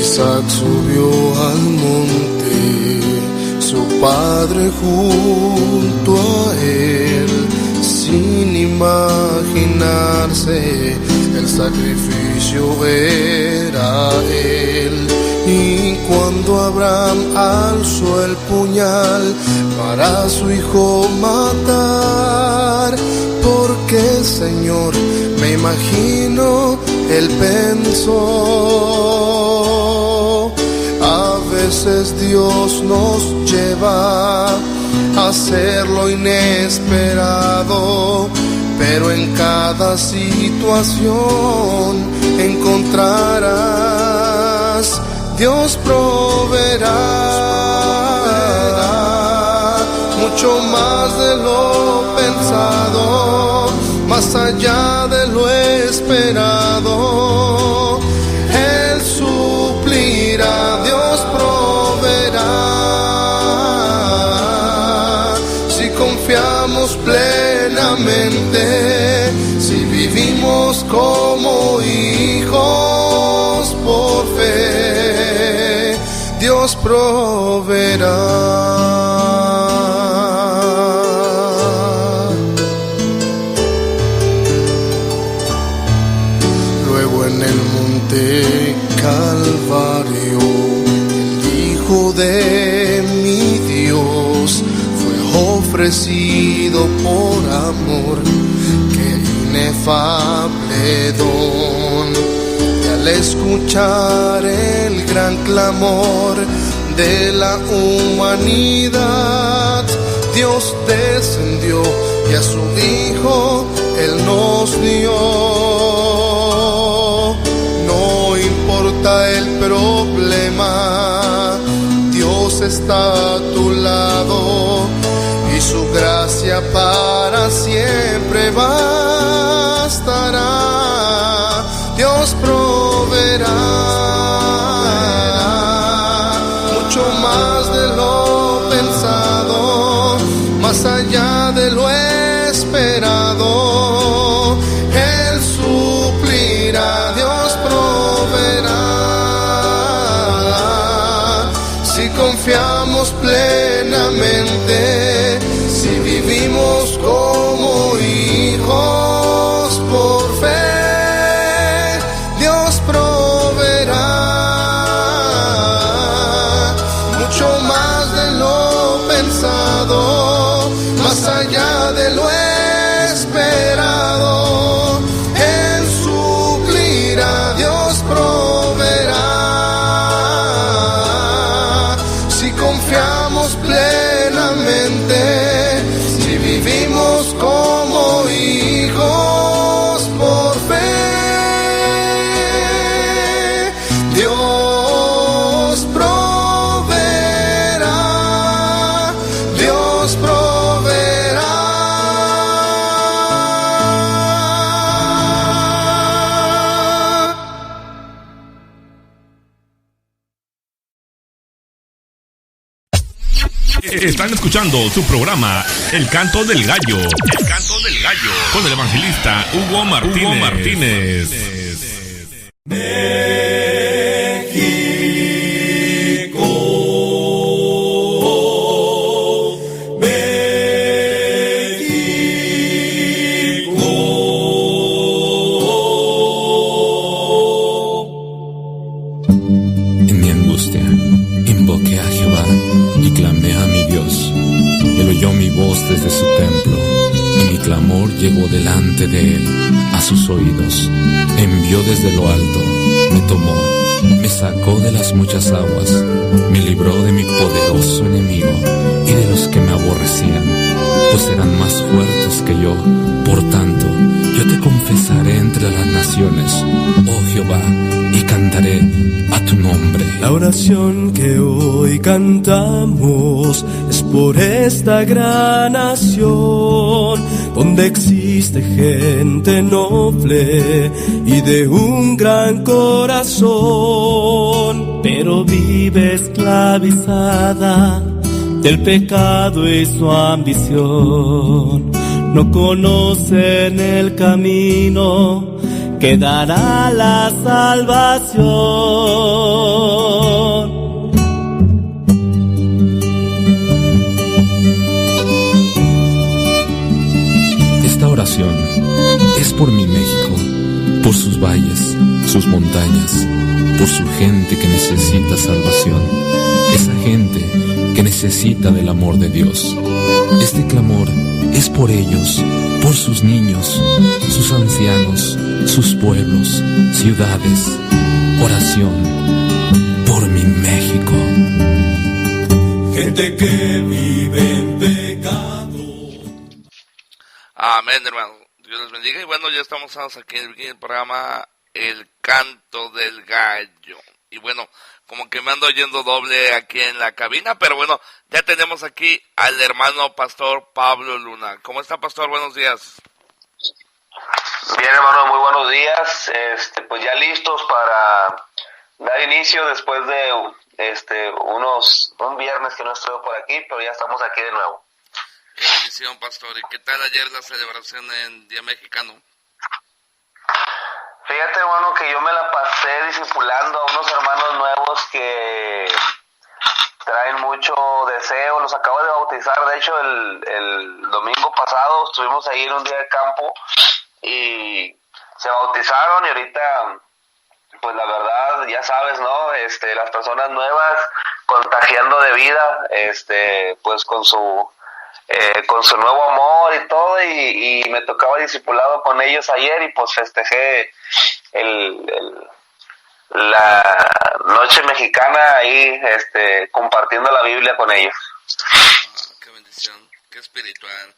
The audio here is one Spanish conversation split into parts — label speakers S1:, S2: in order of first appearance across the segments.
S1: Isaac subió al monte, su padre junto a él, sin imaginarse el sacrificio era él. Y cuando Abraham alzó el puñal para su hijo matar, porque Señor, me imagino, él pensó, a veces Dios nos lleva a hacer lo inesperado, pero en cada situación encontrarás, Dios proveerá mucho más de lo pensado, más allá de lo esperado. Él suplirá, Dios proveerá, si confiamos plenamente, si vivimos como hijos por fe, Dios proveerá. Calvario, el Hijo de mi Dios fue ofrecido por amor, qué inefable don. Y al escuchar el gran clamor de la humanidad, Dios descendió y a su Hijo Él nos dio. El problema, Dios está a tu lado y su gracia para siempre bastará. Dios proveerá mucho más de lo pensado, más allá de lo esperado. Él suplirá, Dios proveerá, si confiamos plenamente, si vivimos como hijos por fe, Dios proveerá mucho más de lo pensado, más allá de lo esperado. Él suplirá, Dios proveerá, confiamos plenamente, si vivimos como hijos por fe, Dios proveerá, Dios proveerá.
S2: Están escuchando su programa El Canto del Gallo. El Canto del Gallo. Con el evangelista Hugo Martínez.
S3: En mi angustia, invoqué a Jehová y clamé a mi Dios. Él oyó mi voz desde su templo, y mi clamor llegó delante de él, a sus oídos. Envió desde lo alto, me tomó, me sacó de las muchas aguas, me libró de mi poderoso enemigo y de los que me aborrecían, pues eran más fuertes que yo. Por tanto, yo te confesaré entre las naciones, oh Jehová, y cantaré a tu nombre.
S4: La oración que hoy cantamos es por esta gran nación, donde existe gente noble y de un gran corazón, pero vive esclavizada del pecado y su ambición. No conocen el camino que dará la salvación.
S3: sus montañas, por su gente que necesita salvación, esa gente que necesita del amor de Dios. Este clamor es por ellos, por sus niños, sus ancianos, sus pueblos, ciudades. Oración por mi México.
S4: Gente que vive en pecado.
S5: Amén, hermano. Dios les bendiga. Y bueno, ya estamos aquí en el programa El Canto del Gallo. Y bueno, como que me ando oyendo doble aquí en la cabina, pero bueno, ya tenemos aquí al hermano pastor Pablo Luna. ¿Cómo está, pastor? Buenos días.
S6: Bien, hermano, muy buenos días. Pues ya listos para dar inicio después de un viernes que no estuve por aquí, pero ya estamos aquí de nuevo.
S5: Qué bendición, pastor. ¿Y qué tal ayer la celebración en Día Mexicano?
S6: Fíjate, hermano, que yo me la pasé discipulando a unos hermanos nuevos que traen mucho deseo. Los acabo de bautizar, de hecho, el domingo pasado estuvimos ahí en un día de campo y se bautizaron, y ahorita, pues la verdad, ya sabes, ¿no? Las personas nuevas contagiando de vida, pues con su nuevo amor y todo, y me tocaba discipulado con ellos ayer, y pues festejé la noche mexicana ahí, compartiendo la Biblia con ellos.
S5: Qué bendición, qué espiritual.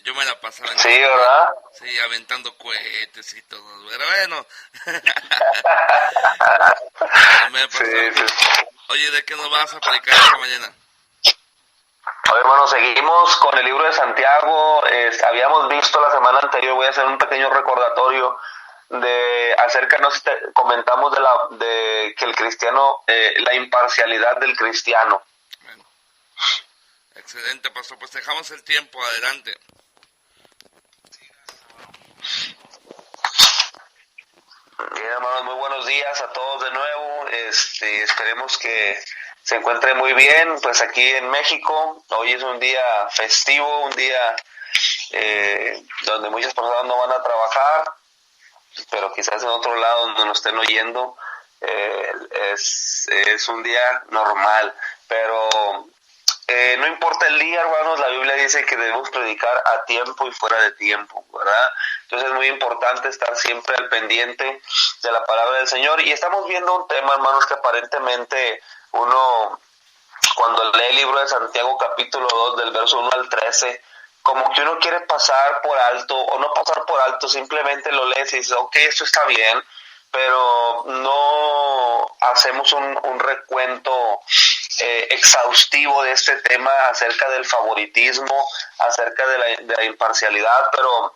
S5: Yo me la pasaba en
S6: sí, ¿verdad?
S5: Sí, aventando cohetes y todo, pero bueno.
S6: Sí.
S5: Oye, ¿de qué nos vas a predicar esta mañana?
S6: Hoy, hermano, seguimos con el libro de Santiago. Habíamos visto la semana anterior, voy a hacer un pequeño recordatorio comentamos de que el cristiano, la imparcialidad del cristiano.
S5: Bueno, excelente, pastor, pues dejamos el tiempo, adelante.
S6: Bien, hermanos, muy buenos días a todos de nuevo. Esperemos que se encuentre muy bien, pues aquí en México. Hoy es un día festivo, un día donde muchas personas no van a trabajar, pero quizás en otro lado donde nos estén oyendo es un día normal. Pero no importa el día, hermanos, la Biblia dice que debemos predicar a tiempo y fuera de tiempo, ¿verdad? Entonces es muy importante estar siempre al pendiente de la palabra del Señor. Y estamos viendo un tema, hermanos, que aparentemente uno, cuando lee el libro de Santiago capítulo 2 del verso 1 al 13, como que uno quiere pasar por alto, o no pasar por alto, simplemente lo lees y dices, ok, esto está bien, pero no hacemos un recuento exhaustivo de este tema acerca del favoritismo, acerca de la imparcialidad. Pero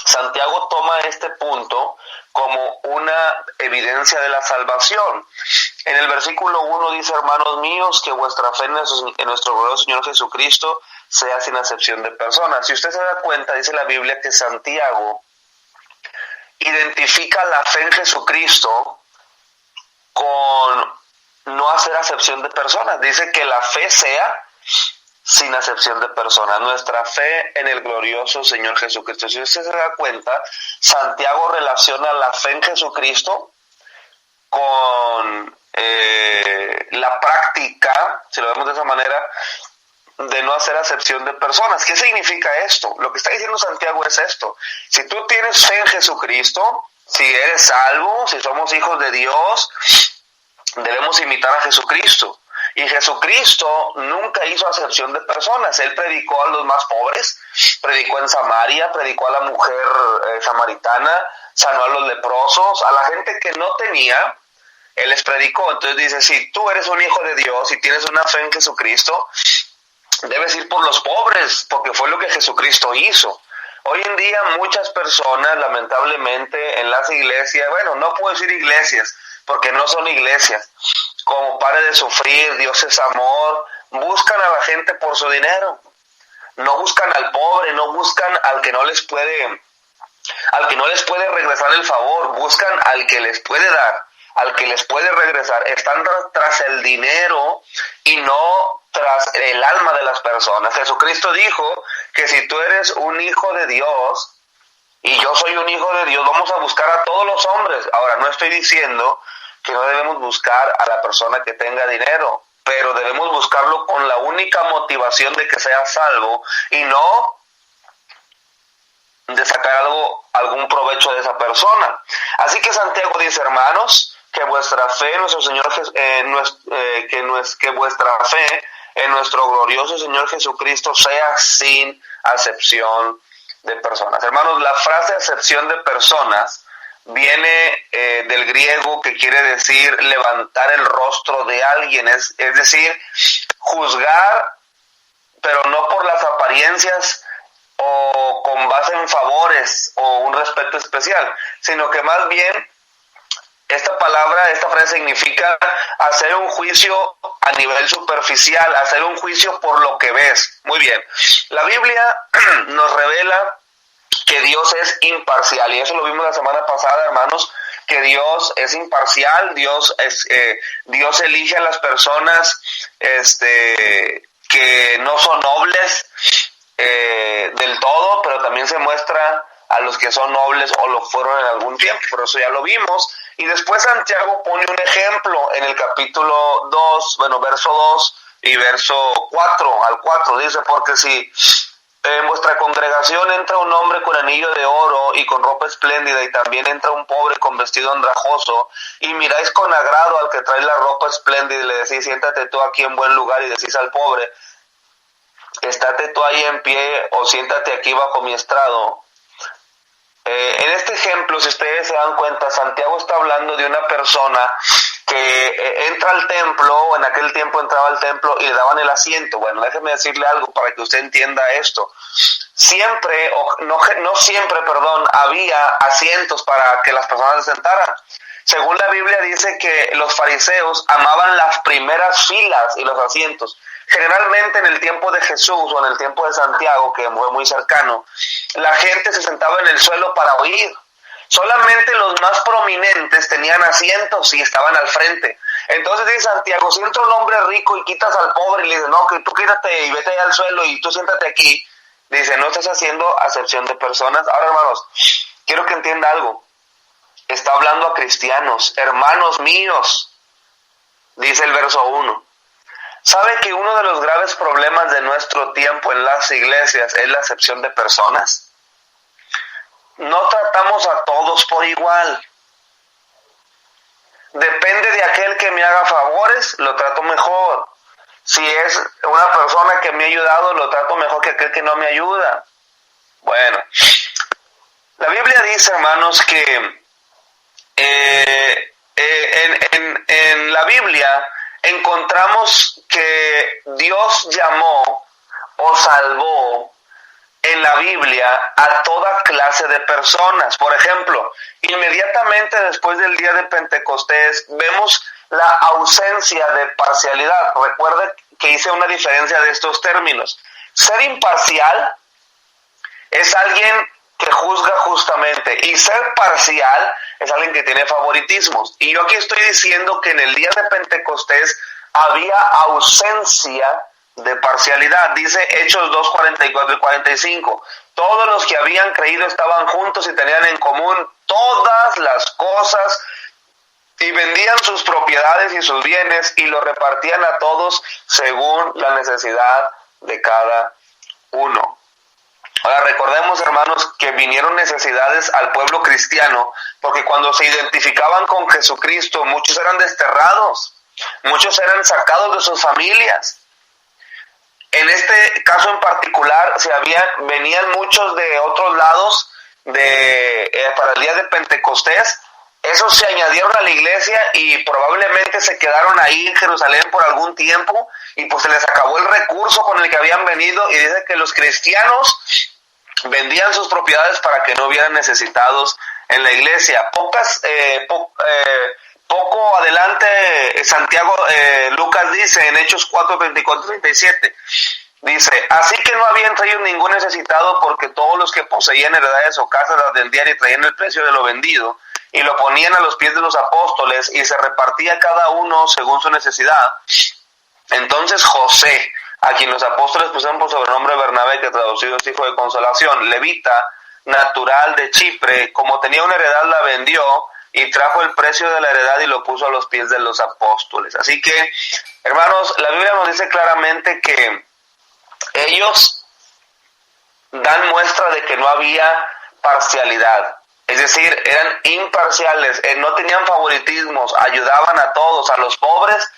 S6: Santiago toma este punto como una evidencia de la salvación. En el versículo 1 dice, hermanos míos, que vuestra fe en nuestro glorioso Señor Jesucristo sea sin acepción de personas. Si usted se da cuenta, dice la Biblia que Santiago identifica la fe en Jesucristo con no hacer acepción de personas. Dice que la fe sea sin acepción de personas. Nuestra fe en el glorioso Señor Jesucristo. Si usted se da cuenta, Santiago relaciona la fe en Jesucristo con la práctica, si lo vemos de esa manera, de no hacer acepción de personas. ¿Qué significa esto? Lo que está diciendo Santiago es esto: si tú tienes fe en Jesucristo, si eres salvo, si somos hijos de Dios, debemos imitar a Jesucristo. Y Jesucristo nunca hizo acepción de personas. Él predicó a los más pobres, predicó en Samaria, predicó a la mujer samaritana, sanó a los leprosos, a la gente que no tenía, Él les predicó. Entonces dice, si tú eres un hijo de Dios y tienes una fe en Jesucristo, debes ir por los pobres, porque fue lo que Jesucristo hizo. Hoy en día muchas personas, lamentablemente, en las iglesias, bueno, no puedo decir iglesias, porque no son iglesias, como pare de sufrir, Dios es amor, buscan a la gente por su dinero, no buscan al pobre, no buscan al que no les puede regresar el favor, buscan al que les puede dar, al que les puede regresar. Están tras el dinero y no tras el alma de las personas. Jesucristo dijo que si tú eres un hijo de Dios, y yo soy un hijo de Dios, vamos a buscar a todos los hombres. Ahora, no estoy diciendo que no debemos buscar a la persona que tenga dinero, pero debemos buscarlo con la única motivación de que sea salvo y no de sacar algún provecho de esa persona. Así que Santiago dice, hermanos, que vuestra fe en nuestro Señor que vuestra fe en nuestro glorioso Señor Jesucristo sea sin acepción de personas. Hermanos, la frase acepción de personas viene del griego, que quiere decir levantar el rostro de alguien, es decir, juzgar, pero no por las apariencias o con base en favores o un respeto especial, sino que más bien esta frase significa hacer un juicio a nivel superficial, hacer un juicio por lo que ves. Muy bien, la Biblia nos revela que Dios es imparcial, y eso lo vimos la semana pasada, hermanos, que Dios es imparcial, Dios elige a las personas que no son nobles del todo, pero también se muestra a los que son nobles o lo fueron en algún tiempo, por eso ya lo vimos. Y después Santiago pone un ejemplo en el capítulo 2, verso 2 y verso 4 al 4, dice, porque si en vuestra congregación entra un hombre con anillo de oro y con ropa espléndida, y también entra un pobre con vestido andrajoso, y miráis con agrado al que trae la ropa espléndida y le decís, siéntate tú aquí en buen lugar, y decís al pobre, estate tú ahí en pie o siéntate aquí bajo mi estrado. En este ejemplo, si ustedes se dan cuenta, Santiago está hablando de una persona que entra al templo, o en aquel tiempo entraba al templo y le daban el asiento. Bueno, déjeme decirle algo para que usted entienda esto. No siempre, había asientos para que las personas se sentaran. Según la Biblia dice que los fariseos amaban las primeras filas y los asientos. Generalmente en el tiempo de Jesús o en el tiempo de Santiago, que fue muy cercano, la gente se sentaba en el suelo para oír. Solamente los más prominentes tenían asientos y estaban al frente. Entonces dice Santiago, si entra un hombre rico y quitas al pobre y le dices, no, que tú quítate y vete allá al suelo y tú siéntate aquí, dice, no estás haciendo acepción de personas. Ahora, hermanos, quiero que entienda algo. Está hablando a cristianos, hermanos míos, dice el verso 1. ¿Sabe que uno de los graves problemas de nuestro tiempo en las iglesias es la acepción de personas? No tratamos a todos por igual. Depende de aquel que me haga favores, lo trato mejor. Si es una persona que me ha ayudado, lo trato mejor que aquel que no me ayuda. Bueno, la Biblia dice, hermanos, que en la Biblia encontramos que Dios llamó o salvó en la Biblia a toda clase de personas. Por ejemplo, inmediatamente después del día de Pentecostés vemos la ausencia de parcialidad. Recuerde que hice una diferencia de estos términos. Ser imparcial es alguien que juzga justamente, y ser parcial es alguien que tiene favoritismos. Y yo aquí estoy diciendo que en el día de Pentecostés había ausencia de parcialidad. Dice Hechos 2, 44 y 45. Todos los que habían creído estaban juntos y tenían en común todas las cosas, y vendían sus propiedades y sus bienes y lo repartían a todos según la necesidad de cada uno. Ahora recordemos, hermanos, que vinieron necesidades al pueblo cristiano, porque cuando se identificaban con Jesucristo, muchos eran desterrados, muchos eran sacados de sus familias. En este caso en particular, venían muchos de otros lados para el día de Pentecostés. Esos se añadieron a la iglesia y probablemente se quedaron ahí en Jerusalén por algún tiempo, y pues se les acabó el recurso con el que habían venido, y dice que los cristianos vendían sus propiedades para que no hubieran necesitados en la iglesia. Poco adelante Lucas dice en Hechos 4, 24 y 37, dice, así que no había entre ellos ningún necesitado, porque todos los que poseían heredades o casas las vendían y traían el precio de lo vendido y lo ponían a los pies de los apóstoles, y se repartía cada uno según su necesidad. Entonces José, a quien los apóstoles pusieron por sobrenombre Bernabé, que traducido es hijo de consolación, levita, natural de Chipre, como tenía una heredad, la vendió y trajo el precio de la heredad y lo puso a los pies de los apóstoles. Así que, hermanos, la Biblia nos dice claramente que ellos dan muestra de que no había parcialidad. Es decir, eran imparciales, no tenían favoritismos, ayudaban a todos, a los pobres,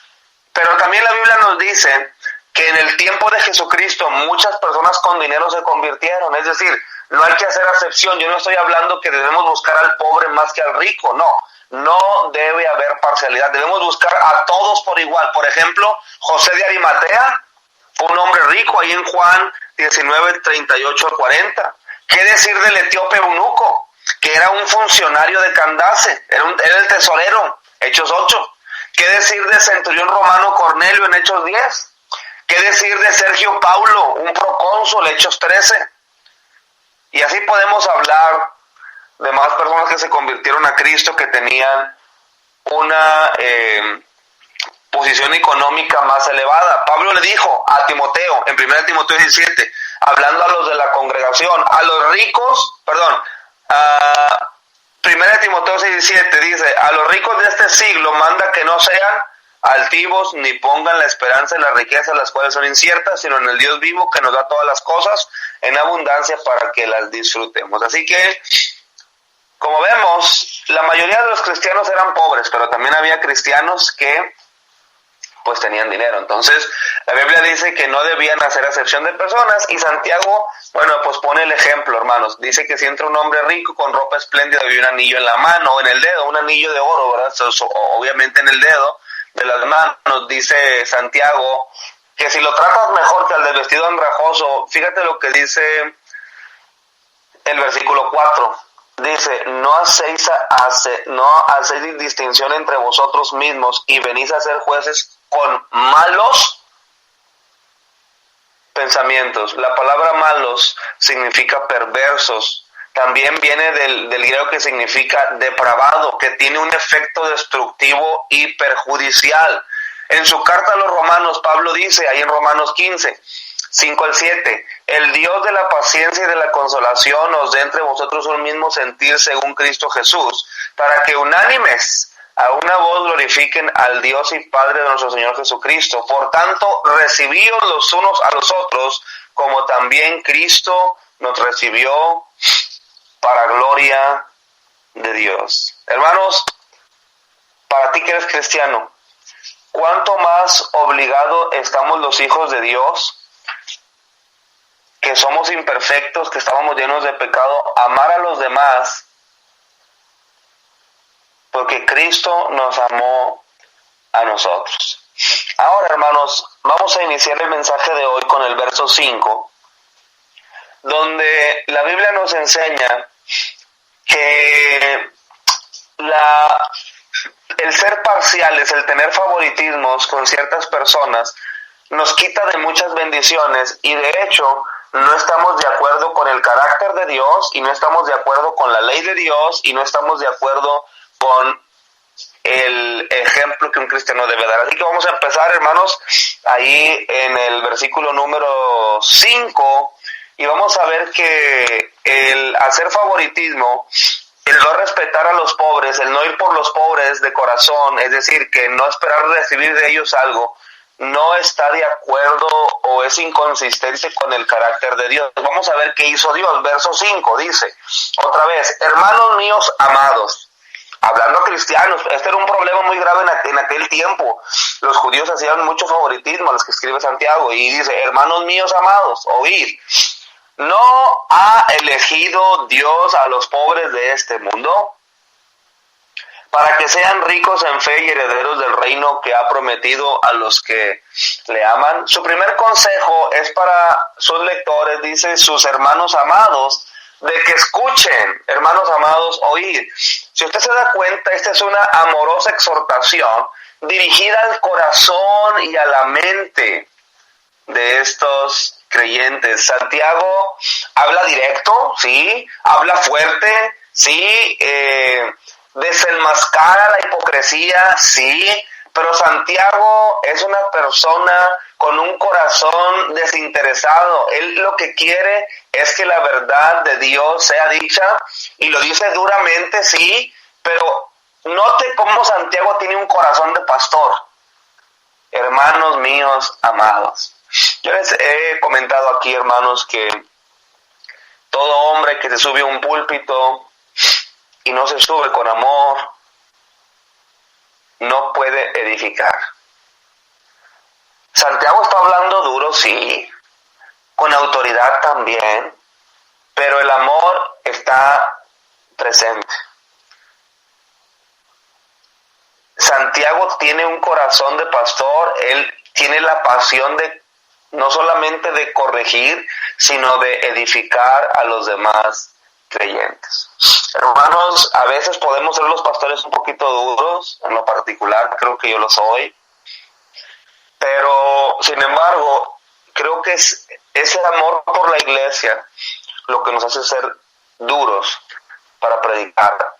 S6: pero también la Biblia nos dice que en el tiempo de Jesucristo muchas personas con dinero se convirtieron. Es decir, no hay que hacer acepción. Yo no estoy hablando que debemos buscar al pobre más que al rico, no debe haber parcialidad, debemos buscar a todos por igual. Por ejemplo, José de Arimatea fue un hombre rico, ahí en Juan 19, 38 al 40. ¿Qué decir del etíope eunuco, que era un funcionario de Candace, era el tesorero, Hechos 8? ¿Qué decir del centurión romano Cornelio en Hechos 10? ¿Qué decir de Sergio Paulo, un procónsul, Hechos 13? Y así podemos hablar de más personas que se convirtieron a Cristo, que tenían una posición económica más elevada. Pablo le dijo a Timoteo, en 1 Timoteo 17, hablando a los de la congregación, a los ricos, 1 Timoteo 17 dice, a los ricos de este siglo manda que no sean altivos ni pongan la esperanza en las riquezas, las cuales son inciertas, sino en el Dios vivo que nos da todas las cosas en abundancia para que las disfrutemos. Así que, como vemos, la mayoría de los cristianos eran pobres, pero también había cristianos que pues tenían dinero. Entonces, la Biblia dice que no debían hacer acepción de personas, y Santiago, pues pone el ejemplo, hermanos. Dice que si entra un hombre rico con ropa espléndida y un anillo en la mano o en el dedo, un anillo de oro, ¿verdad? Obviamente en el dedo de las manos, dice Santiago, que si lo tratas mejor que al del vestido andrajoso. Fíjate lo que dice el versículo 4. Dice, no hacéis distinción entre vosotros mismos y venís a ser jueces con malos pensamientos. La palabra malos significa perversos. También viene del griego que significa depravado, que tiene un efecto destructivo y perjudicial. En su carta a los Romanos, Pablo dice, ahí en Romanos 15, 5 al 7, el Dios de la paciencia y de la consolación os dé entre vosotros un mismo sentir según Cristo Jesús, para que unánimes a una voz glorifiquen al Dios y Padre de nuestro Señor Jesucristo. Por tanto, recibíos los unos a los otros, como también Cristo nos recibió, para gloria de Dios. Hermanos, para ti que eres cristiano, ¿cuánto más obligado estamos los hijos de Dios, que somos imperfectos, que estábamos llenos de pecado, a amar a los demás, porque Cristo nos amó a nosotros? Ahora, hermanos, vamos a iniciar el mensaje de hoy con el verso 5, donde la Biblia nos enseña que el ser parciales, el tener favoritismos con ciertas personas, nos quita de muchas bendiciones, y de hecho no estamos de acuerdo con el carácter de Dios, y no estamos de acuerdo con la ley de Dios, y no estamos de acuerdo con el ejemplo que un cristiano debe dar. Así que vamos a empezar, hermanos, ahí en el versículo número 5, y vamos a ver que el hacer favoritismo, el no respetar a los pobres, el no ir por los pobres de corazón, es decir, que no esperar recibir de ellos algo, no está de acuerdo o es inconsistente con el carácter de Dios. Vamos a ver qué hizo Dios. Verso 5 dice, otra vez, hermanos míos amados, hablando a cristianos. Este era un problema muy grave en aquel tiempo. Los judíos hacían mucho favoritismo, a los que escribe Santiago, y dice, hermanos míos amados, oíd, ¿no ha elegido Dios a los pobres de este mundo para que sean ricos en fe y herederos del reino que ha prometido a los que le aman? Su primer consejo es para sus lectores, dice, sus hermanos amados, de que escuchen. Hermanos amados, oíd. Si usted se da cuenta, esta es una amorosa exhortación dirigida al corazón y a la mente de estos creyentes. Santiago habla directo, sí, habla fuerte, sí, desenmascara la hipocresía, sí, pero Santiago es una persona con un corazón desinteresado. Él lo que quiere es que la verdad de Dios sea dicha, y lo dice duramente, sí, pero note cómo Santiago tiene un corazón de pastor. Hermanos míos amados, yo les he comentado aquí, hermanos, que todo hombre que se sube a un púlpito y no se sube con amor, no puede edificar. Santiago está hablando duro, sí, con autoridad también, pero el amor está presente. Santiago tiene un corazón de pastor, él tiene la pasión de no solamente de corregir, sino de edificar a los demás creyentes. Hermanos, a veces podemos ser los pastores un poquito duros, en lo particular creo que yo lo soy, pero sin embargo, creo que es ese amor por la iglesia lo que nos hace ser duros para predicar.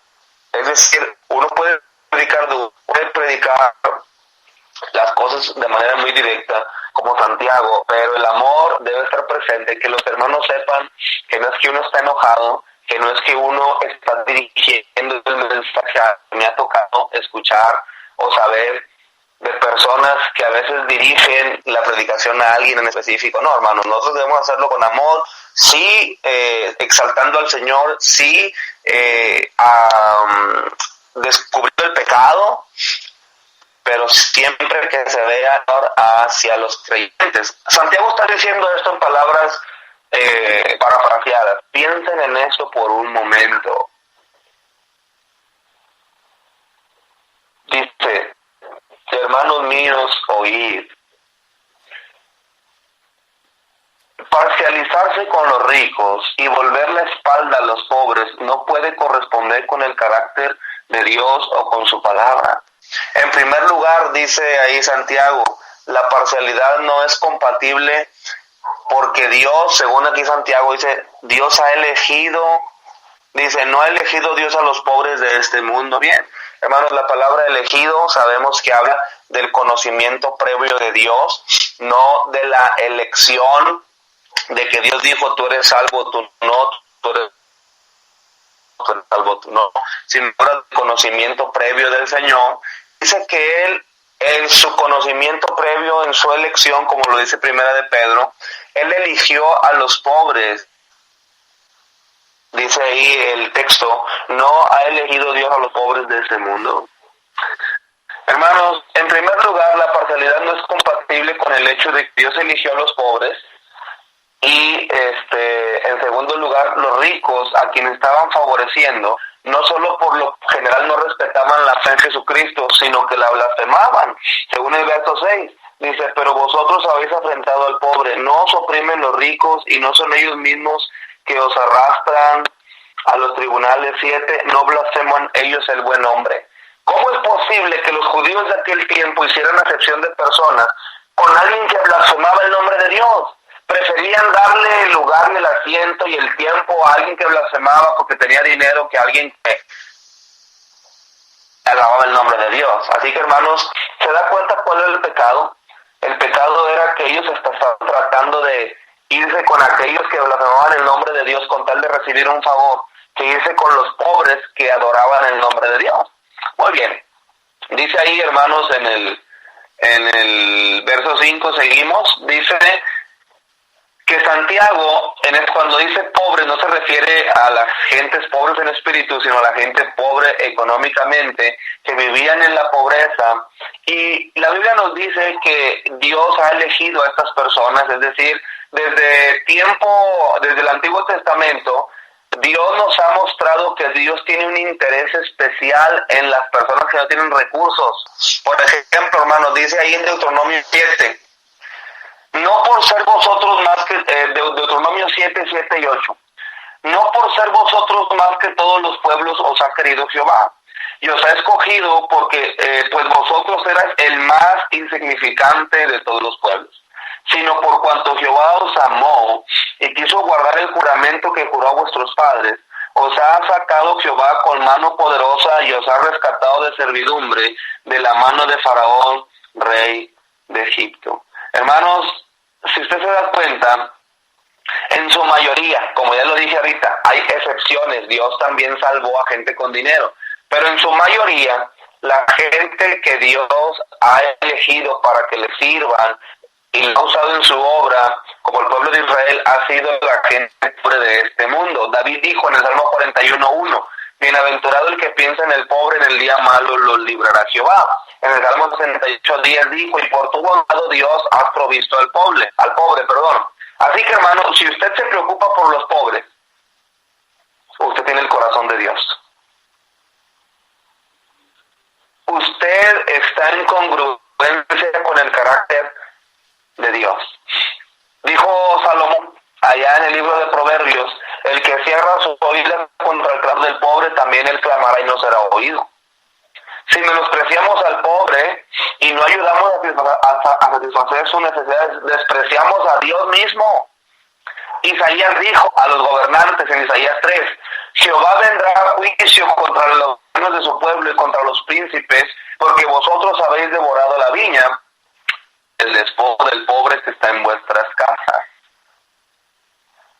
S6: Es decir, uno puede predicar duro, puede predicar las cosas de manera muy directa, como Santiago, pero el amor debe estar presente, que los hermanos sepan que no es que uno está enojado, que no es que uno está dirigiendo el mensaje. Me ha tocado escuchar o saber de personas que a veces dirigen la predicación a alguien en específico. No, hermano, nosotros debemos hacerlo con amor, sí, exaltando al Señor, sí, descubriendo el pecado, pero siempre que se vea hacia los creyentes. Santiago está diciendo esto en palabras parafraseadas. Piensen en esto por un momento. Dice: hermanos míos, oíd. Parcializarse con los ricos y volver la espalda a los pobres no puede corresponder con el carácter de Dios o con su palabra. En primer lugar, dice ahí Santiago, la parcialidad no es compatible porque Dios, según aquí Santiago dice, Dios ha elegido, dice, no ha elegido Dios a los pobres de este mundo. Bien, hermanos, la palabra elegido sabemos que habla del conocimiento previo de Dios, no de la elección, de que Dios dijo, tú eres salvo, tú no, tú eres salvo, tú no, sino el conocimiento previo del Señor. Dice que Él, en su conocimiento previo, en su elección, como lo dice Primera de Pedro, Él eligió a los pobres. Dice ahí el texto, no ha elegido Dios a los pobres de este mundo. Hermanos, en primer lugar, la parcialidad no es compatible con el hecho de que Dios eligió a los pobres. Y en segundo lugar, los ricos, a quienes estaban favoreciendo, no solo por lo general no respetaban la fe en Jesucristo, sino que la blasfemaban. Según el verso 6, dice, pero vosotros habéis afrentado al pobre, no os oprimen los ricos y no son ellos mismos que os arrastran a los tribunales. 7, no blasfeman ellos el buen hombre. ¿Cómo es posible que los judíos de aquel tiempo hicieran acepción de personas con alguien que blasfemaba el nombre de Dios? Preferían darle el lugar y el asiento y el tiempo a alguien que blasfemaba porque tenía dinero que a alguien que alababa el nombre de Dios. Así que, hermanos, ¿se da cuenta cuál era el pecado? El pecado era que ellos estaban tratando de irse con aquellos que blasfemaban el nombre de Dios con tal de recibir un favor, que irse con los pobres que adoraban el nombre de Dios. Muy bien. Dice ahí, hermanos, en el verso 5 seguimos, dice que Santiago, cuando dice pobre, no se refiere a las gentes pobres en espíritu, sino a la gente pobre económicamente, que vivían en la pobreza. Y la Biblia nos dice que Dios ha elegido a estas personas, es decir, desde el Antiguo Testamento, Dios nos ha mostrado que Dios tiene un interés especial en las personas que no tienen recursos. Por ejemplo, hermanos, dice ahí en Deuteronomio 7, no por ser vosotros más que, Deuteronomio 7, 7 y 8, no por ser vosotros más que todos los pueblos os ha querido Jehová, y os ha escogido porque pues vosotros erais el más insignificante de todos los pueblos, sino por cuanto Jehová os amó y quiso guardar el juramento que juró a vuestros padres, os ha sacado Jehová con mano poderosa y os ha rescatado de servidumbre de la mano de Faraón, rey de Egipto. Hermanos, si usted se da cuenta, En su mayoría, como ya lo dije ahorita, hay excepciones. Dios también salvó a gente con dinero. Pero en su mayoría, la gente que Dios ha elegido para que le sirvan y lo ha usado en su obra, como el pueblo de Israel, ha sido la gente pobre de este mundo. David dijo en el Salmo 41:1, bienaventurado el que piensa en el pobre, en el día malo lo librará Jehová. En el Salmo 68:10 dijo, y por tu bondad, Dios, has provisto al pobre. Así que, hermano, si usted se preocupa por los pobres, usted tiene el corazón de Dios. Usted está en congruencia con el carácter de Dios. Dijo Salomón allá en el libro de Proverbios, el que cierra sus oídos contra el clamor del pobre, también él clamará y no será oído. Si menospreciamos al pobre y no ayudamos a satisfacer sus necesidades, despreciamos a Dios mismo. Isaías dijo a los gobernantes en Isaías 3, Jehová vendrá a juicio contra los de su pueblo y contra los príncipes, porque vosotros habéis devorado la viña, el despojo del pobre que está en vuestras casas.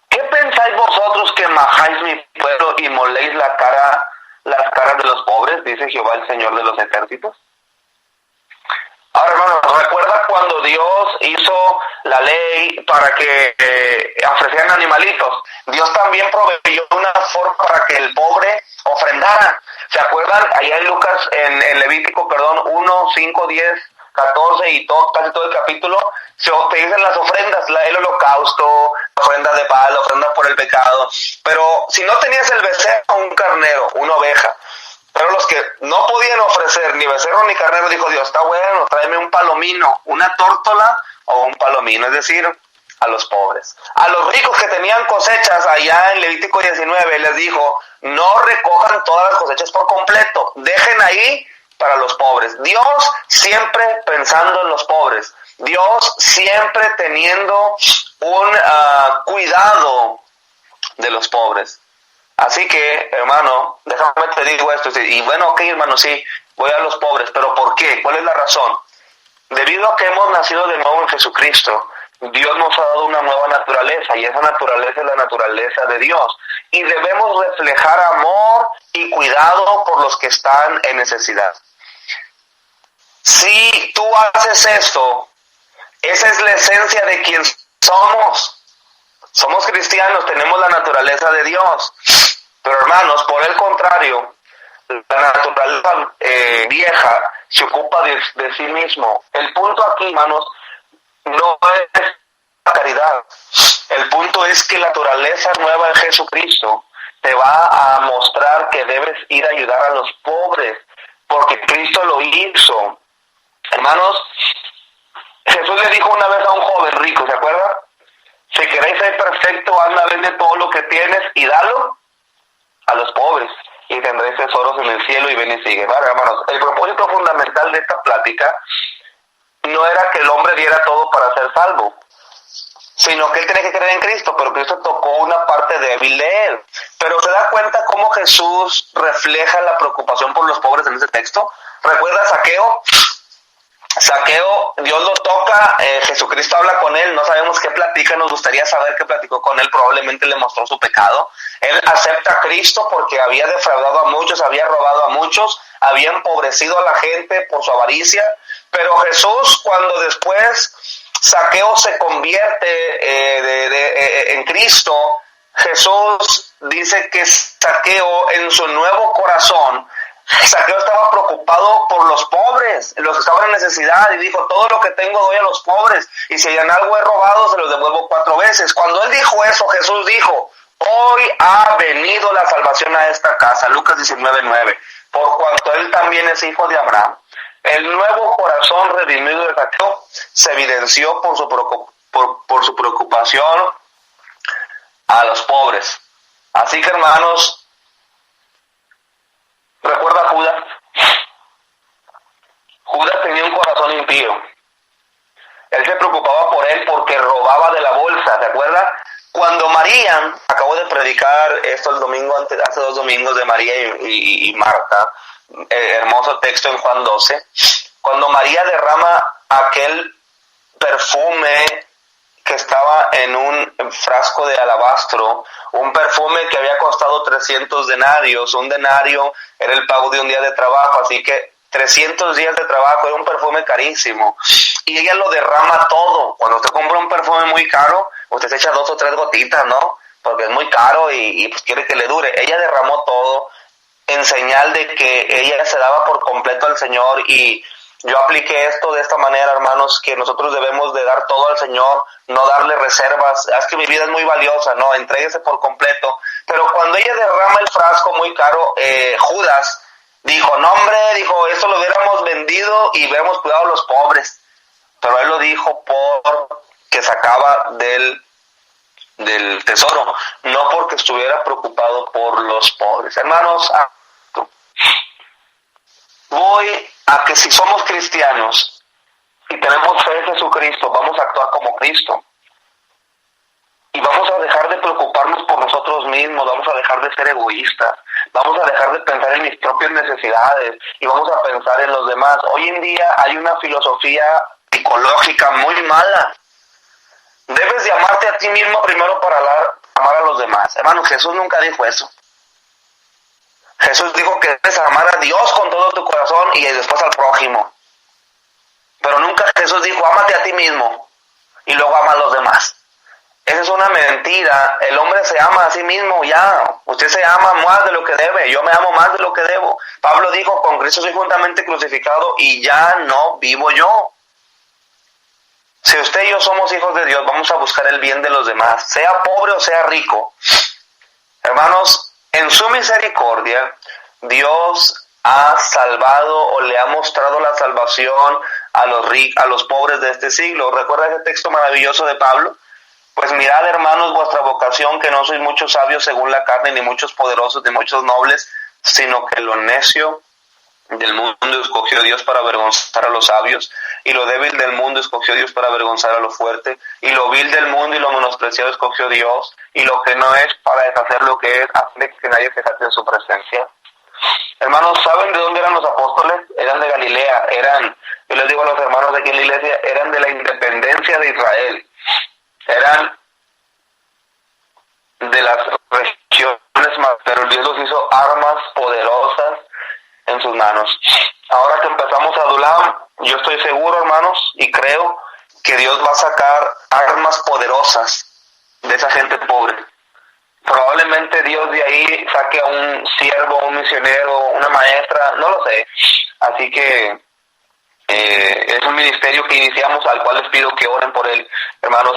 S6: ¿Qué pensáis vosotros que majáis mi pueblo y moléis las caras de los pobres? Dice Jehová, el Señor de los ejércitos. Ahora, hermanos, ¿recuerda cuando Dios hizo la ley para que ofrecieran animalitos? Dios también proveyó una forma para que el pobre ofrendara. ¿Se acuerdan? Allá en Lucas, en Levítico, 1, 5, 10, 14 y casi todo el capítulo, se utilizan las ofrendas, el holocausto, la ofrenda de paz, la ofrenda por el pecado. Pero si no tenías el becerro, un carnero, una oveja. Pero los que no podían ofrecer ni becerro ni carnero, dijo Dios, está bueno, tráeme un palomino, una tórtola o un palomino, es decir, a los pobres. A los ricos que tenían cosechas, allá en Levítico 19, les dijo, no recojan todas las cosechas por completo, dejen ahí para los pobres. Dios siempre pensando en los pobres, Dios siempre teniendo un cuidado de los pobres. Así que, hermano, déjame te digo esto, y bueno, ok, hermano, sí, voy a los pobres, pero ¿por qué? ¿Cuál es la razón? Debido a que hemos nacido de nuevo en Jesucristo, Dios nos ha dado una nueva naturaleza, y esa naturaleza es la naturaleza de Dios, y debemos reflejar amor y cuidado por los que están en necesidad. Si tú haces esto, esa es la esencia de quien somos. Somos cristianos, tenemos la naturaleza de Dios. Pero hermanos, por el contrario, la naturaleza vieja se ocupa de sí mismo. El punto aquí, hermanos, no es la caridad. El punto es que la naturaleza nueva en Jesucristo te va a mostrar que debes ir a ayudar a los pobres, porque Cristo lo hizo. Hermanos, Jesús le dijo una vez a un joven rico, ¿se acuerda? Si queréis ser perfecto, anda, vende todo lo que tienes y dalo a los pobres, y tendréis tesoros en el cielo, y ven y sigue. Vale, hermanos, el propósito fundamental de esta plática no era que el hombre diera todo para ser salvo, sino que él tenía que creer en Cristo, pero Cristo tocó una parte débil de él. Pero ¿se da cuenta cómo Jesús refleja la preocupación por los pobres en ese texto? ¿Recuerda a Zaqueo? Zaqueo, Dios lo toca, Jesucristo habla con él, no sabemos qué platica, nos gustaría saber qué platicó con él, probablemente le mostró su pecado. Él acepta a Cristo porque había defraudado a muchos, había robado a muchos, había empobrecido a la gente por su avaricia, pero Jesús, cuando después Zaqueo se convierte en Cristo, Jesús dice que Zaqueo en su nuevo corazón, Zaqueo estaba preocupado por los pobres, los que estaban en necesidad, y dijo, todo lo que tengo doy a los pobres, y si en algo he robado se los devuelvo 4 veces. Cuando él dijo eso, Jesús dijo, hoy ha venido la salvación a esta casa, Lucas 19:9, por cuanto él también es hijo de Abraham. El nuevo corazón redimido de Zaqueo se evidenció por su preocupación a los pobres. Así que, hermanos, ¿recuerda a Judas? Judas tenía un corazón impío. Él se preocupaba por él porque robaba de la bolsa, ¿se acuerda? Cuando María, acabo de predicar esto el domingo, hace 2 domingos, de María y Marta, hermoso texto en Juan 12, cuando María derrama aquel perfume que estaba en un frasco de alabastro, un perfume que había costado 300 denarios. Un denario era el pago de un día de trabajo, así que 300 días de trabajo, era un perfume carísimo. Y ella lo derrama todo. Cuando usted compra un perfume muy caro, usted se echa 2 o 3 gotitas, ¿no? Porque es muy caro y pues quiere que le dure. Ella derramó todo en señal de que ella se daba por completo al Señor. Y yo apliqué esto de esta manera, hermanos, que nosotros debemos de dar todo al Señor, no darle reservas. Es que mi vida es muy valiosa, no, entréguese por completo. Pero cuando ella derrama el frasco muy caro, Judas dijo, no hombre, dijo, eso lo hubiéramos vendido y hubiéramos cuidado a los pobres. Pero él lo dijo porque sacaba del tesoro, no porque estuviera preocupado por los pobres. Hermanos, voy a que si somos cristianos y tenemos fe en Jesucristo, vamos a actuar como Cristo. Y vamos a dejar de preocuparnos por nosotros mismos, vamos a dejar de ser egoístas, vamos a dejar de pensar en mis propias necesidades y vamos a pensar en los demás. Hoy en día hay una filosofía psicológica muy mala. Debes de amarte a ti mismo primero para amar a los demás. Hermano, Jesús nunca dijo eso. Jesús dijo que debes amar a Dios con todo tu corazón y después al prójimo. Pero nunca Jesús dijo, ámate a ti mismo y luego ama a los demás. Esa es una mentira. El hombre se ama a sí mismo ya. Usted se ama más de lo que debe. Yo me amo más de lo que debo. Pablo dijo, con Cristo soy juntamente crucificado y ya no vivo yo. Si usted y yo somos hijos de Dios, vamos a buscar el bien de los demás, sea pobre o sea rico. Hermanos, en su misericordia, Dios ha salvado o le ha mostrado la salvación a los pobres de este siglo. ¿Recuerda ese texto maravilloso de Pablo? Pues mirad, hermanos, vuestra vocación, que no sois muchos sabios según la carne, ni muchos poderosos, ni muchos nobles, sino que lo necio del mundo escogió Dios para avergonzar a los sabios, y lo débil del mundo escogió Dios para avergonzar a lo fuerte, y lo vil del mundo y lo menospreciado escogió Dios, y lo que no es para deshacer lo que es, hace que nadie se jacte en su presencia. Hermanos, ¿saben de dónde eran los apóstoles? Eran de Galilea, yo les digo a los hermanos de aquí en la iglesia, eran de la independencia de Israel, eran de las regiones más, pero Dios los hizo armas poderosas en sus manos. Ahora que empezamos a Adulam, yo estoy seguro, hermanos, y creo que Dios va a sacar armas poderosas de esa gente pobre. Probablemente Dios de ahí saque a un siervo, un misionero, una maestra, no lo sé. Así que es un ministerio que iniciamos, al cual les pido que oren por él. Hermanos,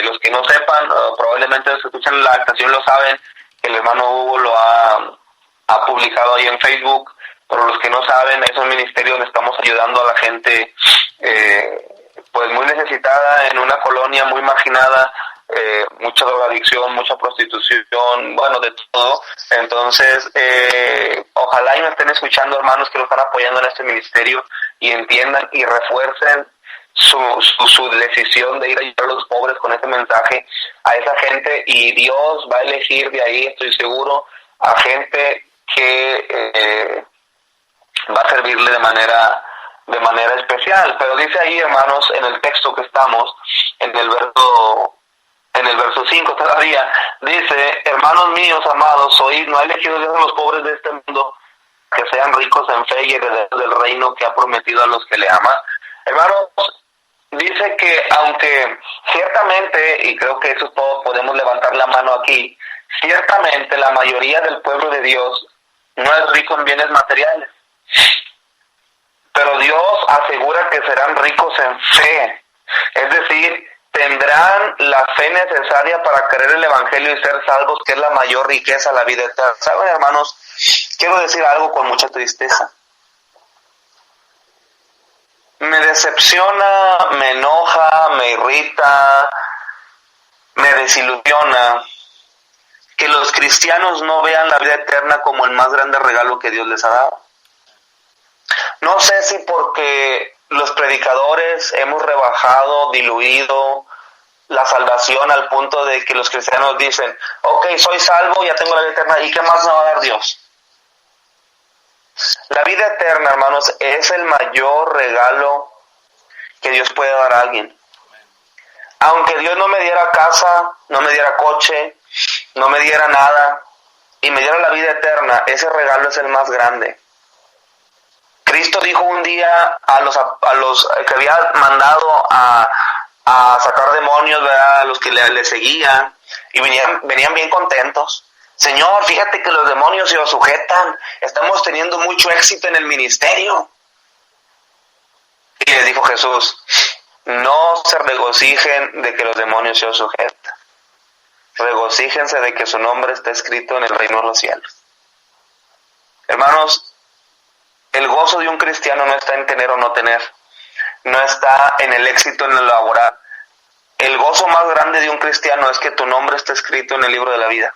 S6: los que no sepan, probablemente los que escuchan la estación lo saben, que el hermano Hugo lo ha publicado ahí en Facebook. Pero los que no saben, es un ministerio donde estamos ayudando a la gente pues muy necesitada, en una colonia muy marginada, mucha drogadicción, mucha prostitución, bueno, de todo. Entonces, ojalá y me estén escuchando, hermanos, que lo están apoyando en este ministerio, y entiendan y refuercen su decisión de ir a ayudar a los pobres con este mensaje a esa gente, y Dios va a elegir de ahí, estoy seguro, a gente que va a servirle de manera especial. Pero dice ahí, hermanos, en el texto que estamos, en el verso 5 todavía, dice, hermanos míos amados, oíd, no ha elegido Dios a los pobres de este mundo, que sean ricos en fe y herederos del reino que ha prometido a los que le aman. Hermanos, dice que aunque ciertamente, y creo que eso todos podemos levantar la mano aquí, ciertamente la mayoría del pueblo de Dios no es rico en bienes materiales, pero Dios asegura que serán ricos en fe, es decir, tendrán la fe necesaria para creer el Evangelio y ser salvos, que es la mayor riqueza, la vida eterna. ¿Saben, hermanos? Quiero decir algo con mucha tristeza. Me decepciona, me enoja, me irrita, me desilusiona que los cristianos no vean la vida eterna como el más grande regalo que Dios les ha dado. No sé si porque los predicadores hemos rebajado, diluido la salvación al punto de que los cristianos dicen, ok, soy salvo, ya tengo la vida eterna, ¿y qué más me va a dar Dios? La vida eterna, hermanos, es el mayor regalo que Dios puede dar a alguien. aunque Dios no me diera casa, no me diera coche, no me diera nada, y me diera la vida eterna, ese regalo es el más grande. Cristo dijo un día a los que había mandado a sacar demonios, ¿verdad?, a los que le seguían, y venían bien contentos. Señor, fíjate que los demonios se os sujetan, estamos teniendo mucho éxito en el ministerio. Y les dijo Jesús, no se regocijen de que los demonios se os sujetan, regocíjense de que su nombre está escrito en el reino de los cielos. Hermanos, el gozo de un cristiano no está en tener o no tener, no está en el éxito en el laboral. El gozo más grande de un cristiano es que tu nombre esté escrito en el libro de la vida.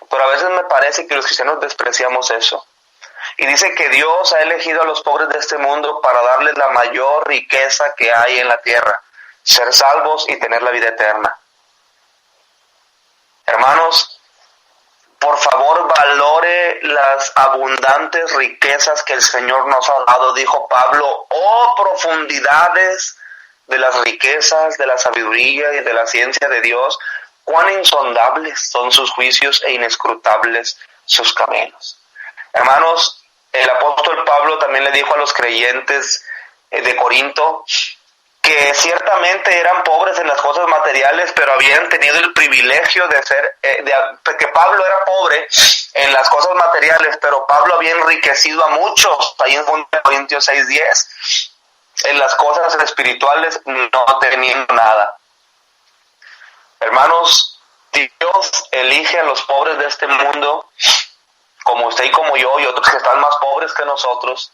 S6: Pero a veces me parece que los cristianos despreciamos eso. Y dice que Dios ha elegido a los pobres de este mundo para darles la mayor riqueza que hay en la tierra, ser salvos y tener la vida eterna. Hermanos, por favor valore las abundantes riquezas que el Señor nos ha dado. Dijo Pablo, oh profundidades de las riquezas, de la sabiduría y de la ciencia de Dios, cuán insondables son sus juicios e inescrutables sus caminos. Hermanos, el apóstol Pablo también le dijo a los creyentes de Corinto que ciertamente eran pobres en las cosas materiales, pero habían tenido el privilegio de ser, que Pablo era pobre en las cosas materiales, pero Pablo había enriquecido a muchos, ahí en 1 Corintios 6:10, en las cosas espirituales no teniendo nada. Hermanos, Dios elige a los pobres de este mundo, como usted y como yo, y otros que están más pobres que nosotros,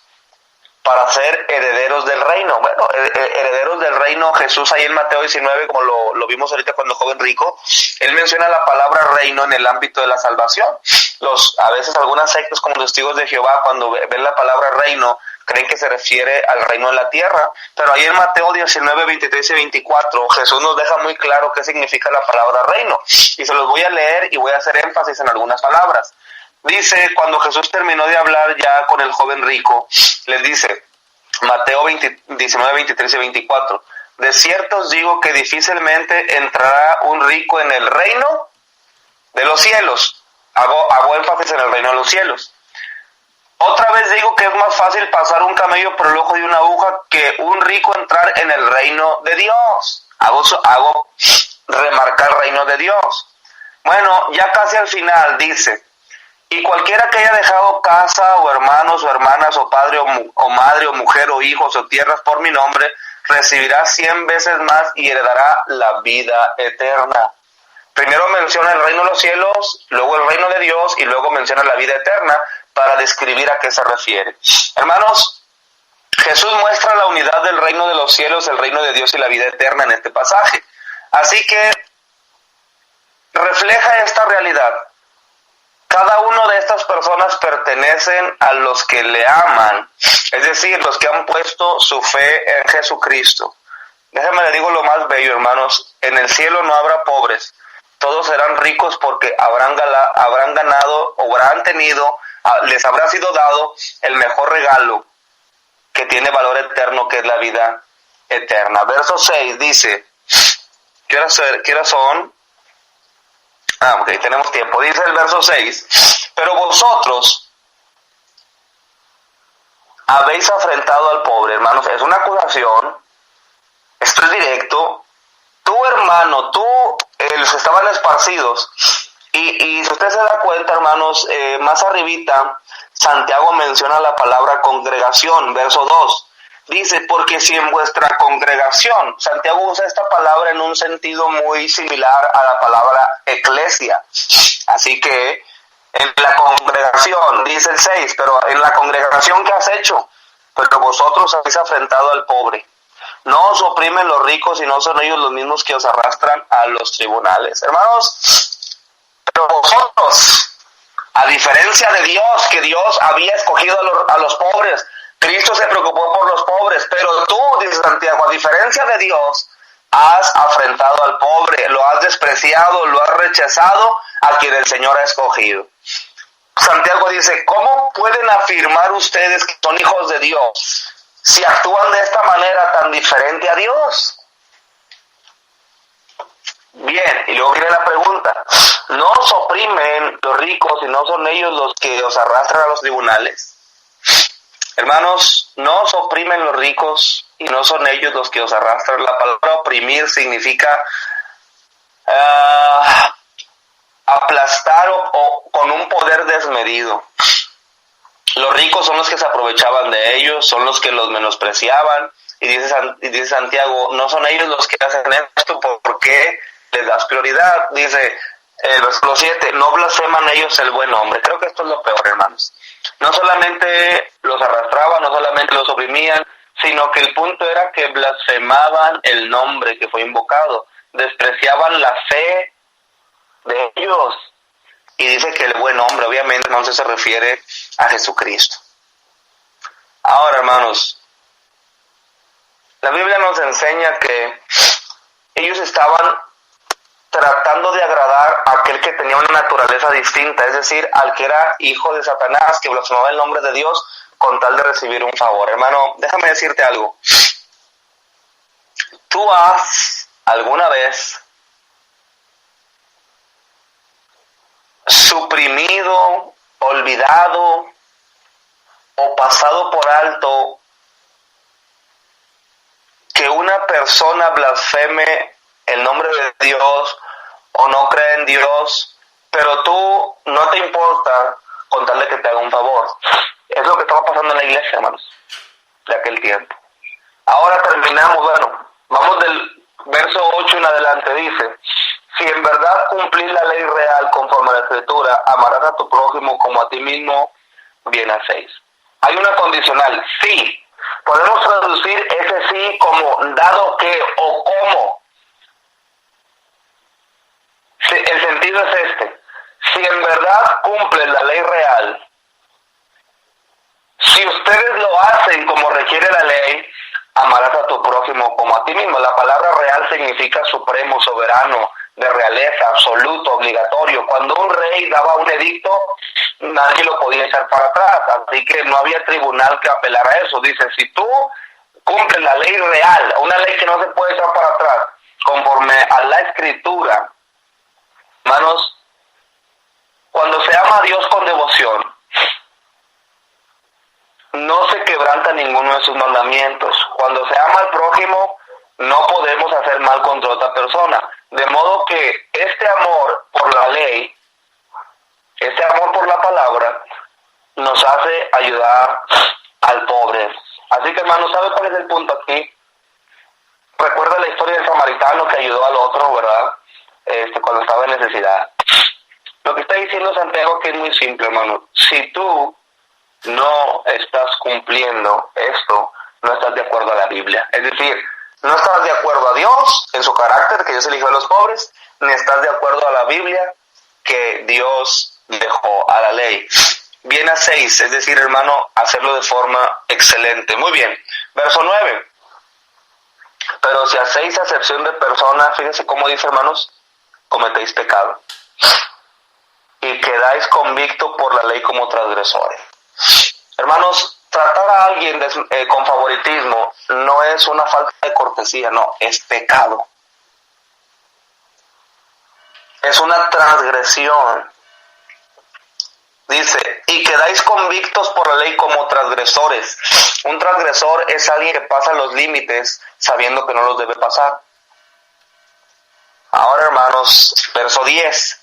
S6: para ser herederos del reino. Bueno, herederos del reino, Jesús ahí en Mateo 19, como lo vimos ahorita cuando el joven rico, él menciona la palabra reino en el ámbito de la salvación. A veces algunas sectas como los testigos de Jehová, cuando ven la palabra reino, creen que se refiere al reino de la tierra, pero ahí en Mateo 19, 23 y 24, Jesús nos deja muy claro qué significa la palabra reino, y se los voy a leer y voy a hacer énfasis en algunas palabras. Dice, cuando Jesús terminó de hablar ya con el joven rico, les dice, Mateo 19, 23 y 24, de cierto os digo que difícilmente entrará un rico en el reino de los cielos. Hago énfasis en el reino de los cielos. Otra vez digo que es más fácil pasar un camello por el ojo de una aguja que un rico entrar en el reino de Dios. Hago remarcar el reino de Dios. Bueno, ya casi al final dice, y cualquiera que haya dejado casa o hermanos o hermanas o padre o madre o mujer o hijos o tierras por mi nombre, recibirá 100 veces más y heredará la vida eterna. Primero menciona el reino de los cielos, luego el reino de Dios y luego menciona la vida eterna para describir a qué se refiere. Hermanos, Jesús muestra la unidad del reino de los cielos, el reino de Dios y la vida eterna en este pasaje. Así que refleja esta realidad. Cada una de estas personas pertenecen a los que le aman, es decir, los que han puesto su fe en Jesucristo. Déjenme le digo lo más bello, hermanos, en el cielo no habrá pobres, todos serán ricos porque habrán ganado o habrán tenido, les habrá sido dado el mejor regalo que tiene valor eterno, que es la vida eterna. Verso 6 dice, ¿qué horas son? Ok, tenemos tiempo. Dice el verso 6, pero vosotros habéis afrentado al pobre. Hermanos, es una acusación, esto es directo. Tu hermano, los estaban esparcidos. Y si usted se da cuenta, hermanos, más arribita, Santiago menciona la palabra congregación, verso 2. Dice, porque si en vuestra congregación, Santiago usa esta palabra en un sentido muy similar a la palabra eclesia. Así que en la congregación, dice el 6, pero en la congregación ¿qué has hecho? Pero vosotros habéis afrentado al pobre. No os oprimen los ricos y no son ellos los mismos que os arrastran a los tribunales. Hermanos, pero vosotros, a diferencia de Dios, que Dios había escogido a los pobres, Cristo se preocupó por los pobres, pero tú, dice Santiago, a diferencia de Dios, has afrentado al pobre, lo has despreciado, lo has rechazado a quien el Señor ha escogido. Santiago dice, ¿cómo pueden afirmar ustedes que son hijos de Dios si actúan de esta manera tan diferente a Dios? Bien, y luego viene la pregunta, ¿no os oprimen los ricos y no son ellos los que os arrastran a los tribunales? Hermanos, no os oprimen los ricos y no son ellos los que os arrastran. La palabra oprimir significa aplastar o con un poder desmedido. Los ricos son los que se aprovechaban de ellos, son los que los menospreciaban. Y dice Santiago, no son ellos los que hacen esto, ¿por qué les das prioridad? Dice el versículo 7, no blasfeman ellos el buen nombre. Creo que esto es lo peor, hermanos. No solamente los arrastraban, no solamente los oprimían, sino que el punto era que blasfemaban el nombre que fue invocado, despreciaban la fe de ellos. Y dice que el buen hombre, obviamente, entonces se refiere a Jesucristo. Ahora, hermanos, la Biblia nos enseña que ellos estaban tratando de agradar a aquel que tenía una naturaleza distinta, es decir, al que era hijo de Satanás, que blasfemaba el nombre de Dios con tal de recibir un favor. Hermano, déjame decirte algo. ¿Tú has alguna vez suprimido, olvidado o pasado por alto que una persona blasfeme el nombre de Dios o no cree en Dios, pero tú no te importa con tal de que te haga un favor? Es lo que estaba pasando en la iglesia, hermanos, de aquel tiempo. Ahora terminamos, vamos del verso 8 en adelante, dice, si en verdad cumplís la ley real conforme a la Escritura, amarás a tu prójimo como a ti mismo, bien hacéis. Hay una condicional, sí. Podemos traducir ese sí como dado que o como. El sentido es este. Si en verdad cumplen la ley real, si ustedes lo hacen como requiere la ley, amarás a tu prójimo como a ti mismo. La palabra real significa supremo, soberano, de realeza, absoluto, obligatorio. Cuando un rey daba un edicto, nadie lo podía echar para atrás, así que no había tribunal que apelara a eso. Dice, si tú cumples la ley real, una ley que no se puede echar para atrás, conforme a la Escritura, hermanos, cuando se ama a Dios con devoción, no se quebranta ninguno de sus mandamientos. Cuando se ama al prójimo, no podemos hacer mal contra otra persona. De modo que este amor por la ley, este amor por la palabra, nos hace ayudar al pobre. Así que, hermano, ¿sabe cuál es el punto aquí? Recuerda la historia del samaritano que ayudó al otro, ¿verdad? Cuando estaba en necesidad. Lo que está diciendo Santiago que es muy simple, hermano. Si tú no estás cumpliendo esto, no estás de acuerdo a la Biblia. Es decir, no estás de acuerdo a Dios en su carácter, que Dios eligió a los pobres, ni estás de acuerdo a la Biblia, que Dios dejó a la ley. Bien hacéis, es decir, hermano, hacerlo de forma excelente. Muy bien. Verso 9. Pero si hacéis acepción de personas, fíjense cómo dice, hermanos, cometéis pecado. Y quedáis convictos por la ley como transgresores. Hermanos, tratar a alguien con favoritismo no es una falta de cortesía, no, es pecado. Es una transgresión. Dice, y quedáis convictos por la ley como transgresores. Un transgresor es alguien que pasa los límites sabiendo que no los debe pasar. Ahora, hermanos, verso 10.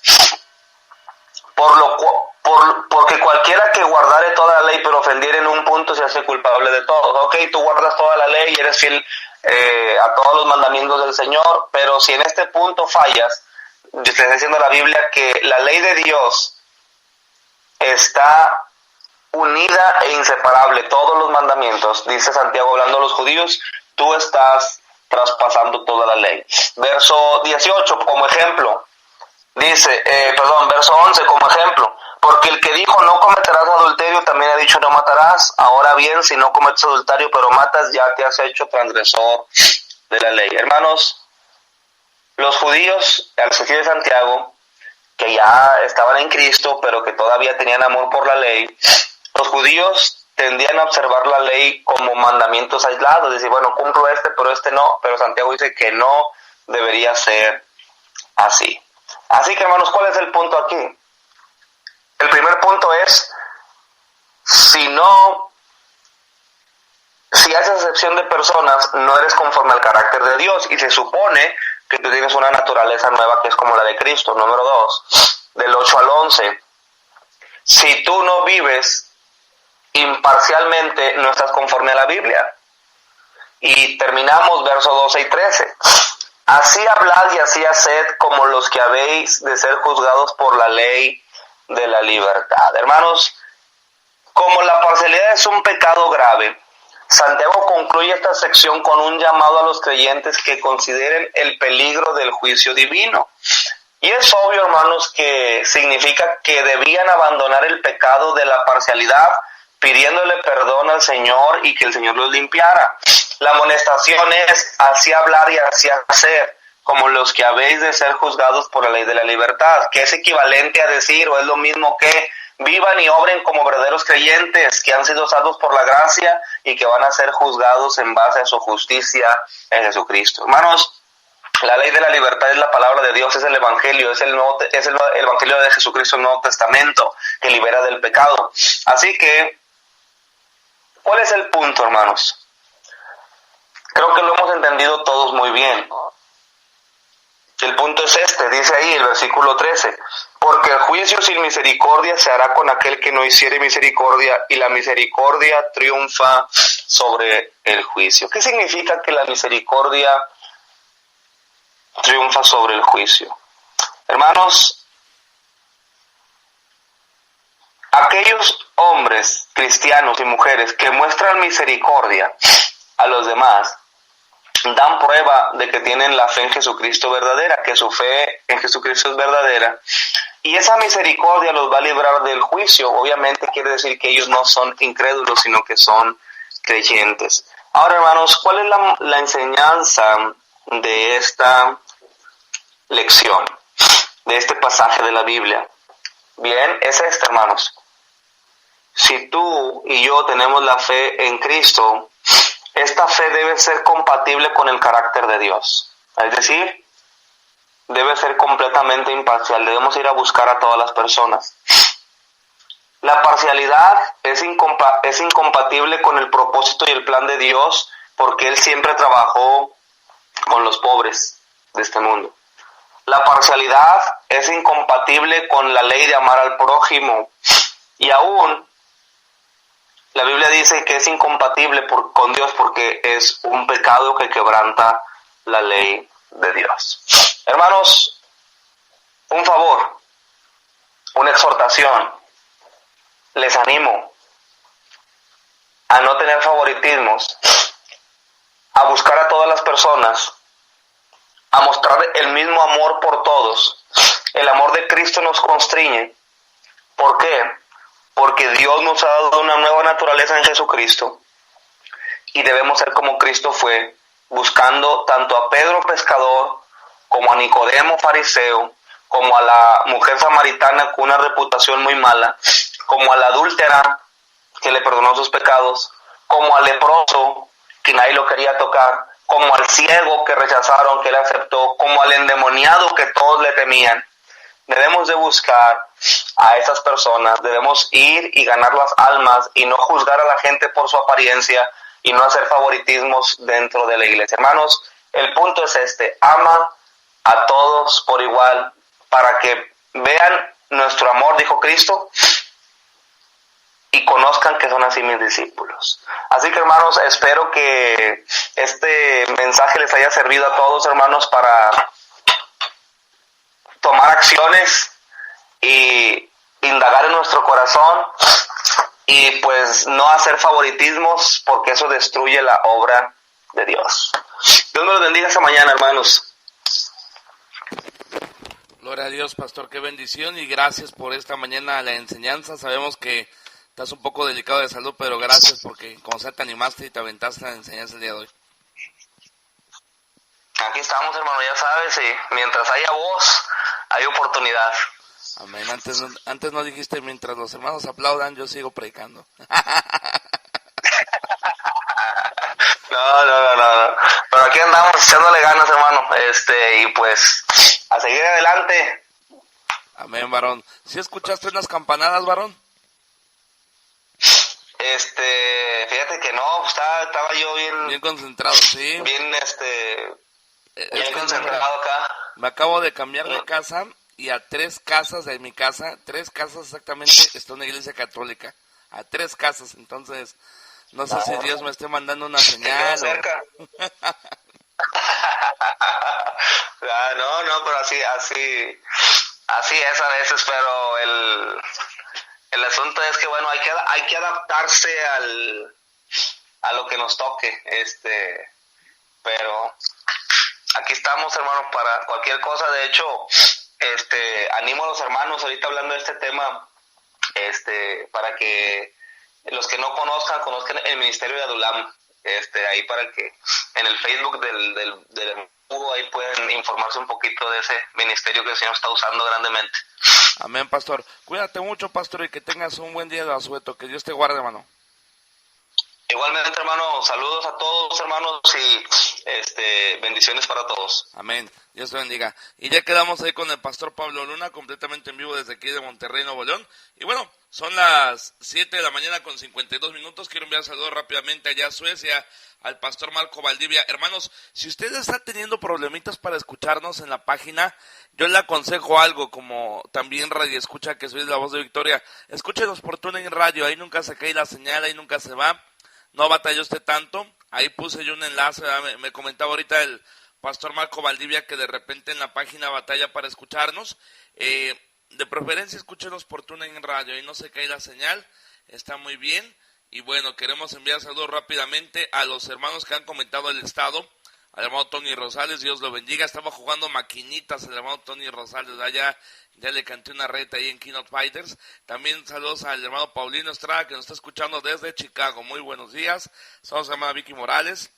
S6: Porque cualquiera que guardare toda la ley pero ofendiere en un punto se hace culpable de todo. Ok, tú guardas toda la ley y eres fiel a todos los mandamientos del Señor, pero si en este punto fallas, te está diciendo la Biblia que la ley de Dios está unida e inseparable. Todos los mandamientos, dice Santiago hablando a los judíos, tú estás traspasando toda la ley. Verso 18 como ejemplo. Dice, verso 11 como ejemplo, porque el que dijo no cometerás adulterio también ha dicho no matarás. Ahora bien, si no cometes adulterio pero matas, ya te has hecho transgresor de la ley. Hermanos, los judíos, al seguir de Santiago, que ya estaban en Cristo pero que todavía tenían amor por la ley, los judíos tendían a observar la ley como mandamientos aislados, decir, bueno, cumplo pero este no, pero Santiago dice que no debería ser así. Así que, hermanos, ¿cuál es el punto aquí? El primer punto es, si haces acepción de personas, no eres conforme al carácter de Dios, y se supone que tú tienes una naturaleza nueva que es como la de Cristo. Número 2, del 8 al 11, si tú no vives imparcialmente, no estás conforme a la Biblia. Y terminamos versos 12 y 13. Así hablad y así haced como los que habéis de ser juzgados por la ley de la libertad. Hermanos, como la parcialidad es un pecado grave, Santiago concluye esta sección con un llamado a los creyentes que consideren el peligro del juicio divino. Y es obvio, hermanos, que significa que debían abandonar el pecado de la parcialidad, pidiéndole perdón al Señor y que el Señor los limpiara. La amonestación es así hablar y así hacer, como los que habéis de ser juzgados por la ley de la libertad, que es equivalente a decir, o es lo mismo que vivan y obren como verdaderos creyentes, que han sido salvos por la gracia y que van a ser juzgados en base a su justicia en Jesucristo. Hermanos, la ley de la libertad es la palabra de Dios, es el Evangelio, es el Evangelio de Jesucristo, el Nuevo Testamento, que libera del pecado. Así que, ¿cuál es el punto, hermanos? Creo que lo hemos entendido todos muy bien. El punto es este, dice ahí el versículo 13, porque el juicio sin misericordia se hará con aquel que no hiciere misericordia, y la misericordia triunfa sobre el juicio. ¿Qué significa que la misericordia triunfa sobre el juicio? Hermanos, aquellos hombres cristianos y mujeres que muestran misericordia a los demás dan prueba de que tienen la fe en Jesucristo verdadera, que su fe en Jesucristo es verdadera, y esa misericordia los va a librar del juicio. Obviamente quiere decir que ellos no son incrédulos, sino que son creyentes. Ahora, hermanos, ¿cuál es la enseñanza de esta lección, de este pasaje de la Biblia? Bien, es esta, hermanos. Si tú y yo tenemos la fe en Cristo, esta fe debe ser compatible con el carácter de Dios. Es decir, debe ser completamente imparcial. Debemos ir a buscar a todas las personas. La parcialidad es incompatible con el propósito y el plan de Dios, porque Él siempre trabajó con los pobres de este mundo. La parcialidad es incompatible con la ley de amar al prójimo. Y aún la Biblia dice que es incompatible con Dios porque es un pecado que quebranta la ley de Dios. Hermanos, un favor, una exhortación. Les animo a no tener favoritismos, a buscar a todas las personas, a mostrar el mismo amor por todos. El amor de Cristo nos constriñe. ¿Por qué? Porque Dios nos ha dado una nueva naturaleza en Jesucristo y debemos ser como Cristo fue, buscando tanto a Pedro pescador, como a Nicodemo fariseo, como a la mujer samaritana con una reputación muy mala, como a la adúltera que le perdonó sus pecados, como al leproso que nadie lo quería tocar, como al ciego que rechazaron, que él aceptó, como al endemoniado que todos le temían. Debemos de buscar a esas personas, debemos ir y ganar las almas y no juzgar a la gente por su apariencia y no hacer favoritismos dentro de la iglesia. Hermanos, el punto es este: ama a todos por igual para que vean nuestro amor, dijo Cristo, y conozcan que son así mis discípulos. Así que, hermanos, espero que este mensaje les haya servido a todos, hermanos, para tomar acciones y indagar en nuestro corazón y pues no hacer favoritismos, porque eso destruye la obra de Dios. Dios me los bendiga esta mañana, hermanos.
S5: Gloria a Dios, pastor, qué bendición, y gracias por esta mañana la enseñanza. Sabemos que estás un poco delicado de salud, pero gracias porque como sea te animaste y te aventaste la enseñanza el día de hoy.
S6: Aquí estamos, hermano, ya sabes, y mientras haya voz, hay oportunidad.
S5: Amén. Antes no dijiste, mientras los hermanos aplaudan, yo sigo predicando.
S6: No. Pero aquí andamos. andamos echándole ganas, hermano. Y pues, a seguir adelante.
S5: Amén, varón. ¿Sí escuchaste unas campanadas, varón?
S6: Fíjate que no, estaba yo bien
S5: concentrado, sí.
S6: Bien, bien concentrado acá.
S5: Me acabo de cambiar de casa y a 3 casas de mi casa, 3 casas exactamente, está una iglesia católica. A 3 casas, entonces, no sé si Dios me esté mandando una señal.
S6: Cerca. No, pero así es a veces, pero el asunto es que, bueno, hay que adaptarse a lo que nos toque, pero aquí estamos, hermano, para cualquier cosa. De hecho, animo a los hermanos ahorita hablando de este tema, para que los que no conozcan el ministerio de Adulam, ahí para que en el Facebook del Hugo ahí pueden informarse un poquito de ese ministerio que el Señor está usando grandemente.
S5: Amén, pastor. Cuídate mucho, pastor, y que tengas un buen día de asueto. Que Dios te guarde, hermano.
S6: Igualmente, hermano, saludos a todos, hermanos, y bendiciones para todos.
S5: Amén. Dios te bendiga. Y ya quedamos ahí con el pastor Pablo Luna, completamente en vivo desde aquí de Monterrey, Nuevo León. Y bueno, son las 7 de la mañana con 52 minutos. Quiero enviar saludos rápidamente allá a Suecia, al pastor Marco Valdivia. Hermanos, si usted está teniendo problemitas para escucharnos en la página, yo le aconsejo algo, como también Radio Escucha, que soy la voz de Victoria. Escúchenos por TuneIn Radio, ahí nunca se cae la señal, ahí nunca se va. No batalló usted tanto. Ahí puse yo un enlace, me comentaba ahorita el pastor Marco Valdivia que de repente en la página batalla para escucharnos. De preferencia escúchenos por TuneIn Radio, ahí no se cae la señal, está muy bien. Y bueno, queremos enviar saludos rápidamente a los hermanos que han comentado el estado. Al hermano Tony Rosales, Dios lo bendiga. Estaba jugando maquinitas el hermano Tony Rosales, ya le canté una reta ahí en Keynote Fighters. También saludos al hermano Paulino Estrada, que nos está escuchando desde Chicago. Muy buenos días. Saludos a la hermana Vicky Morales.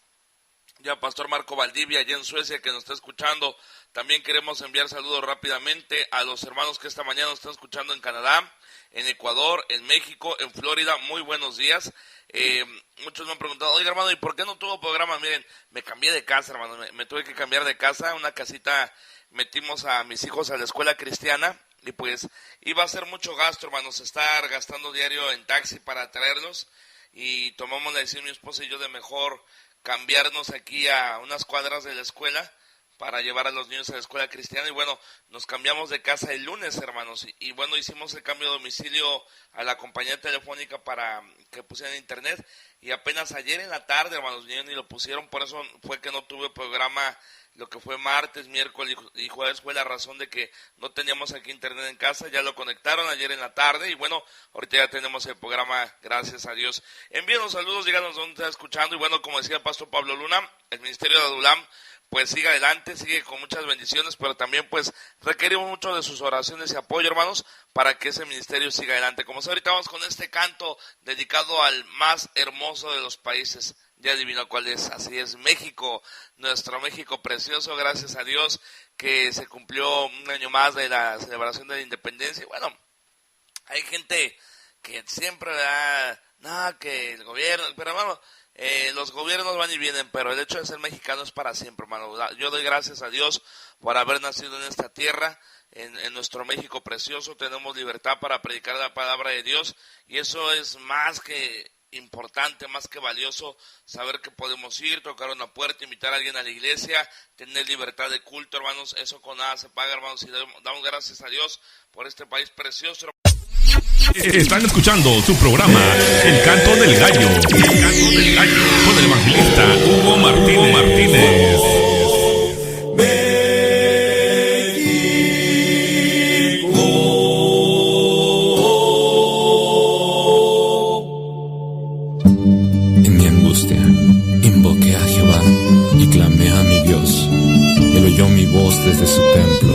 S5: Ya pastor Marco Valdivia, allá en Suecia, que nos está escuchando. También queremos enviar saludos rápidamente a los hermanos que esta mañana nos están escuchando en Canadá, en Ecuador, en México, en Florida. Muy buenos días. Muchos me han preguntado, oiga, hermano, ¿y por qué no tuvo programa? Miren, me cambié de casa, hermano, me tuve que cambiar de casa. Una casita, metimos a mis hijos a la escuela cristiana y pues iba a ser mucho gasto, hermanos, estar gastando diario en taxi para traerlos, y tomamos la decisión mi esposa y yo de mejor cambiarnos aquí a unas cuadras de la escuela para llevar a los niños a la escuela cristiana. Y bueno, nos cambiamos de casa el lunes, hermanos, y bueno, hicimos el cambio de domicilio a la compañía telefónica para que pusieran internet, y apenas ayer en la tarde, hermanos, ni lo pusieron. Por eso fue que no tuve programa lo que fue martes, miércoles y jueves. Fue la razón de que no teníamos aquí internet en casa. Ya lo conectaron ayer en la tarde y bueno, ahorita ya tenemos el programa, gracias a Dios. Envíenos saludos, díganos dónde está escuchando. Y bueno, como decía el pastor Pablo Luna, el ministerio de Adulam pues sigue adelante, sigue con muchas bendiciones, pero también pues requerimos mucho de sus oraciones y apoyo, hermanos, para que ese ministerio siga adelante. Como ahorita vamos con este canto dedicado al más hermoso de los países. Ya adivino cuál es, así es, México, nuestro México precioso. Gracias a Dios que se cumplió un año más de la celebración de la independencia. Y bueno, hay gente que siempre da, no, que el gobierno, pero hermano, los gobiernos van y vienen, pero el hecho de ser mexicano es para siempre, hermano. Yo doy gracias a Dios por haber nacido en esta tierra, en nuestro México precioso. Tenemos libertad para predicar la palabra de Dios, y eso es más que importante, más que valioso, saber que podemos ir, tocar una puerta, invitar a alguien a la iglesia, tener libertad de culto, hermanos. Eso con nada se paga, hermanos, y damos gracias a Dios por este país precioso.
S2: Están escuchando su programa El Canto del Gallo, El Canto del Gallo, con el evangelista Hugo Martínez.
S3: En mi angustia invoqué a Jehová y clamé a mi Dios. Él oyó mi voz desde su templo,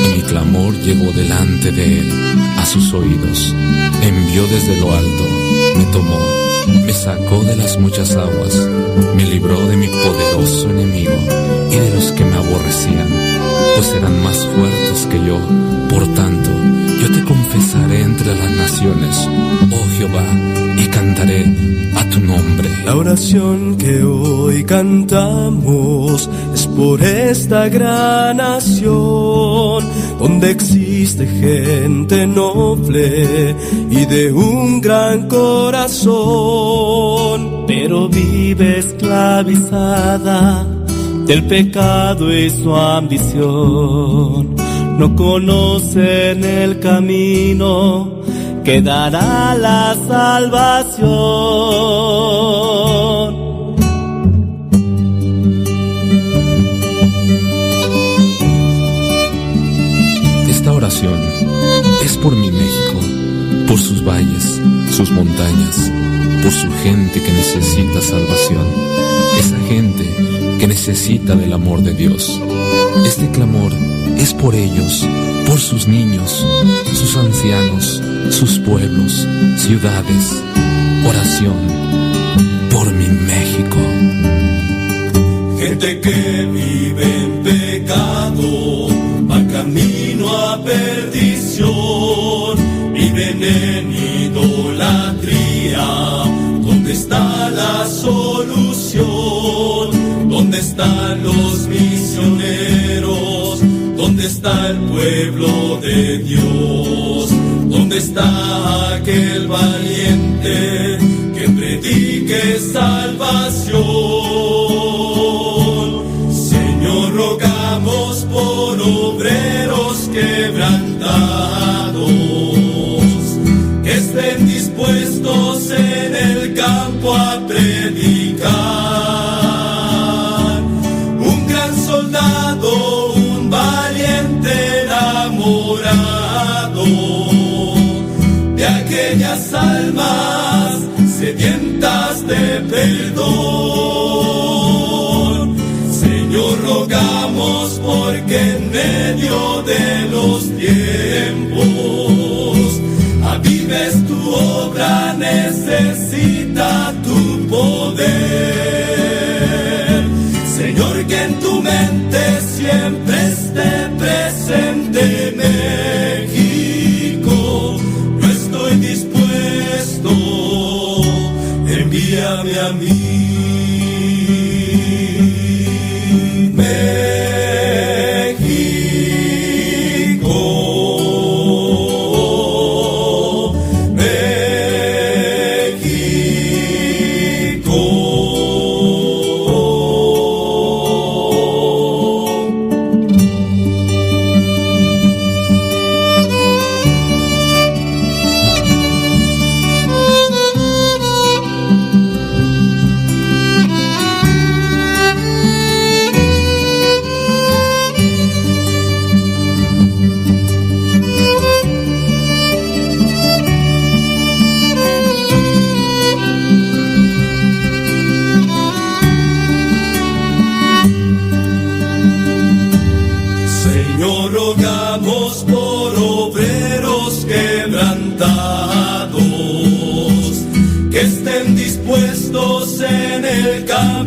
S3: y mi clamor llegó delante de él a sus oídos. Envió desde lo alto, me tomó, me sacó de las muchas aguas, me libró de mi poderoso enemigo y de los que me aborrecían, pues eran más fuertes que yo. Por tanto, yo te confesaré entre las naciones, oh Jehová, y cantaré a tu nombre.
S7: La oración que hoy cantamos es por esta gran nación, donde existe gente noble y de un gran corazón, pero vive esclavizada del pecado y su ambición. No conocen el camino que dará la salvación.
S3: Esta oración es por mi México, por sus valles, sus montañas, por su gente que necesita salvación, esa gente que necesita del amor de Dios. Este clamor es por ellos, por sus niños, sus ancianos, sus pueblos, ciudades. Oración por mi México.
S4: Gente que vive en pecado, va camino a perdición, viven en idolatría. ¿Dónde está la solución? ¿Dónde están los misioneros? ¿Dónde está el pueblo de Dios? ¿Dónde está aquel valiente que predique salvación? Señor, rogamos por obreros quebrantados, que estén dispuestos en el campo a predicar. Un gran soldado, un valiente enamorado de aquellas almas sedientas de perdón. Señor, rogamos porque en medio de los tiempos avives tu obra, necesita tu poder. Señor, que en tu mente siempre esté presente México. Yo estoy dispuesto, envíame a mí.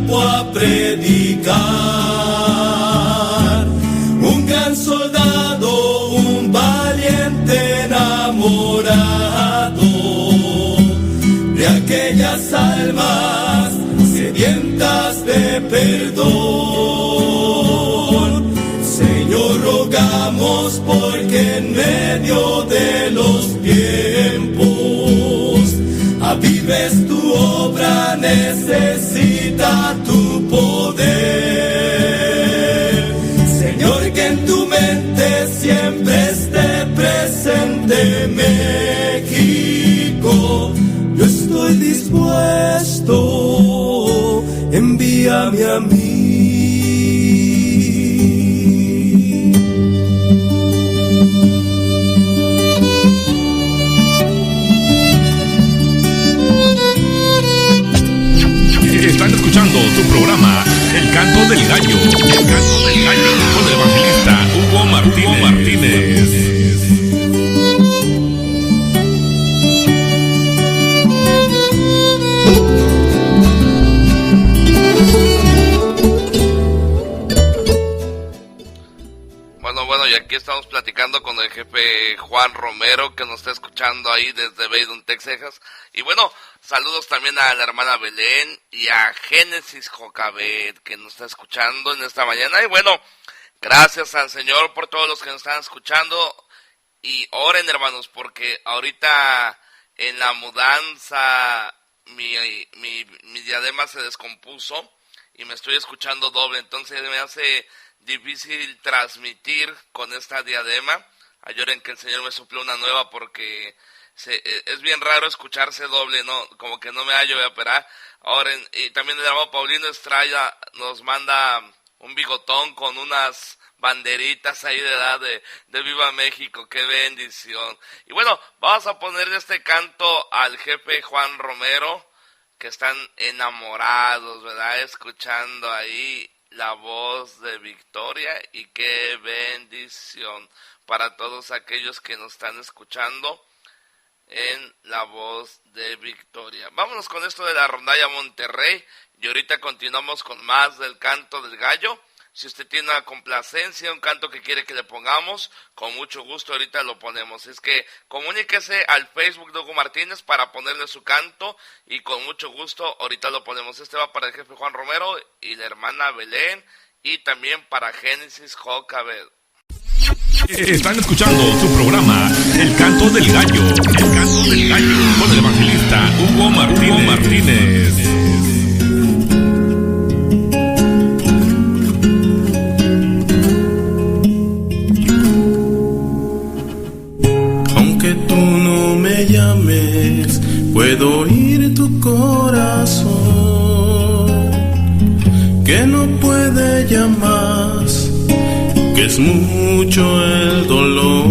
S4: A predicar. Un gran soldado, un valiente enamorado de aquellas almas sedientas de perdón. Señor, rogamos porque en medio de los tiempos avives tu obra, necesita tu poder. Señor, que en tu mente siempre esté presente México. Yo estoy dispuesto, envíame a mí.
S2: Están escuchando su programa El Canto del Gallo. El Canto del Gallo con el evangelista Hugo Martínez.
S5: Bueno, y aquí estamos platicando con el jefe Juan Romero, que nos está escuchando ahí desde Beidon, Texas. Y bueno, saludos también a la hermana Belén y a Génesis Jocabet, que nos está escuchando en esta mañana. Y bueno, gracias al Señor por todos los que nos están escuchando. Y oren, hermanos, porque ahorita en la mudanza mi diadema se descompuso y me estoy escuchando doble. Entonces me hace difícil transmitir con esta diadema. Lloren que el Señor me suple una nueva, porque es bien raro escucharse doble, no, como que no me hallo, pero oren. Y también el hermano Paulino Estrella nos manda un bigotón con unas banderitas ahí de Viva México. ¡Qué bendición! Y bueno, vamos a ponerle este canto al jefe Juan Romero, que están enamorados, ¿verdad? Escuchando ahí la voz de Victoria, y qué bendición para todos aquellos que nos están escuchando en la voz de Victoria. Vámonos con esto de la rondalla Monterrey, y ahorita continuamos con más del canto del gallo. Si usted tiene una complacencia, un canto que quiere que le pongamos, con mucho gusto ahorita lo ponemos. Es que comuníquese al Facebook de Hugo Martínez para ponerle su canto, y con mucho gusto ahorita lo ponemos. Este va para el jefe Juan Romero y la hermana Belén, y también para Génesis Jocabet.
S2: Están escuchando su programa El Canto del Gallo. El Canto del Gallo, con el evangelista Hugo Martínez.
S7: Llames, puedo oír tu corazón, que no puede llamar, que es mucho el dolor,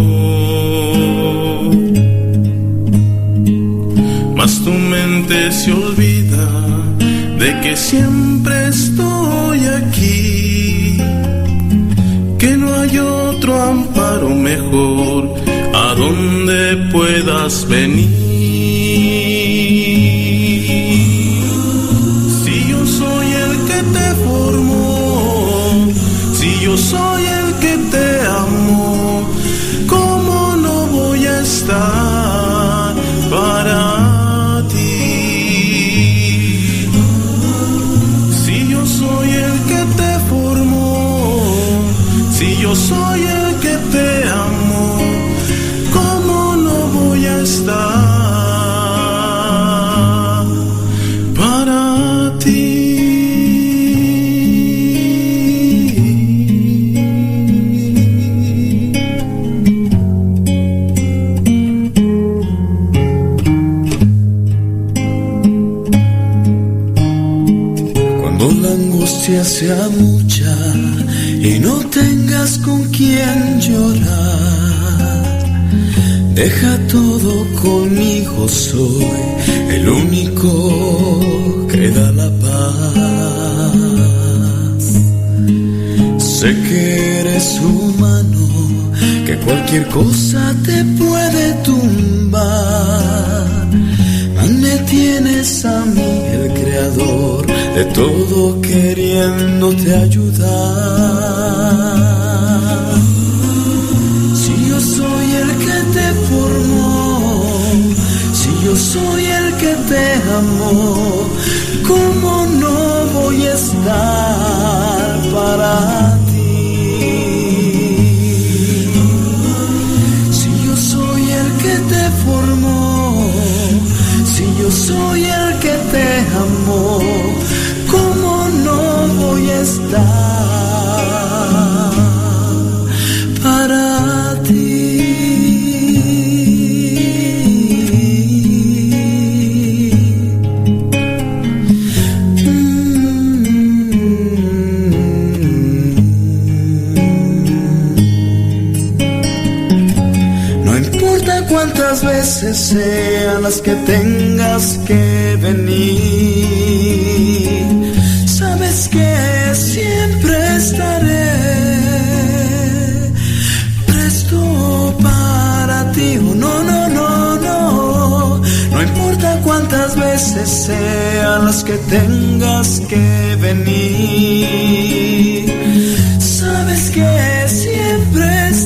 S7: mas tu mente se olvida de que siempre estoy aquí, que no hay otro amparo mejor a donde puedas venir. Si yo soy el que te formó, si yo soy el que te amó, ¿cómo no voy a estar para ti? Si yo soy el que te formó, si yo soy el que te amó, estar para ti. Cuando la angustia sea mucha y no tengas con quién llorar, deja todo conmigo, soy el único que da la paz. Sé que eres humano, que cualquier cosa te puede tumbar, mas me tienes a mí, el creador de todo, queriéndote ayudar. Si yo soy el que te formó, si yo soy el que te amó, ¿cómo no voy a estar para ti? Si yo soy el que te formó, si yo soy el que te amó, ¿cómo no voy a estar para ti? Cuántas veces sean las que tengas que venir, sabes que siempre estaré presto para ti. Oh, no, no, no, no, no importa cuántas veces sean las que tengas que venir, sabes que siempre estaré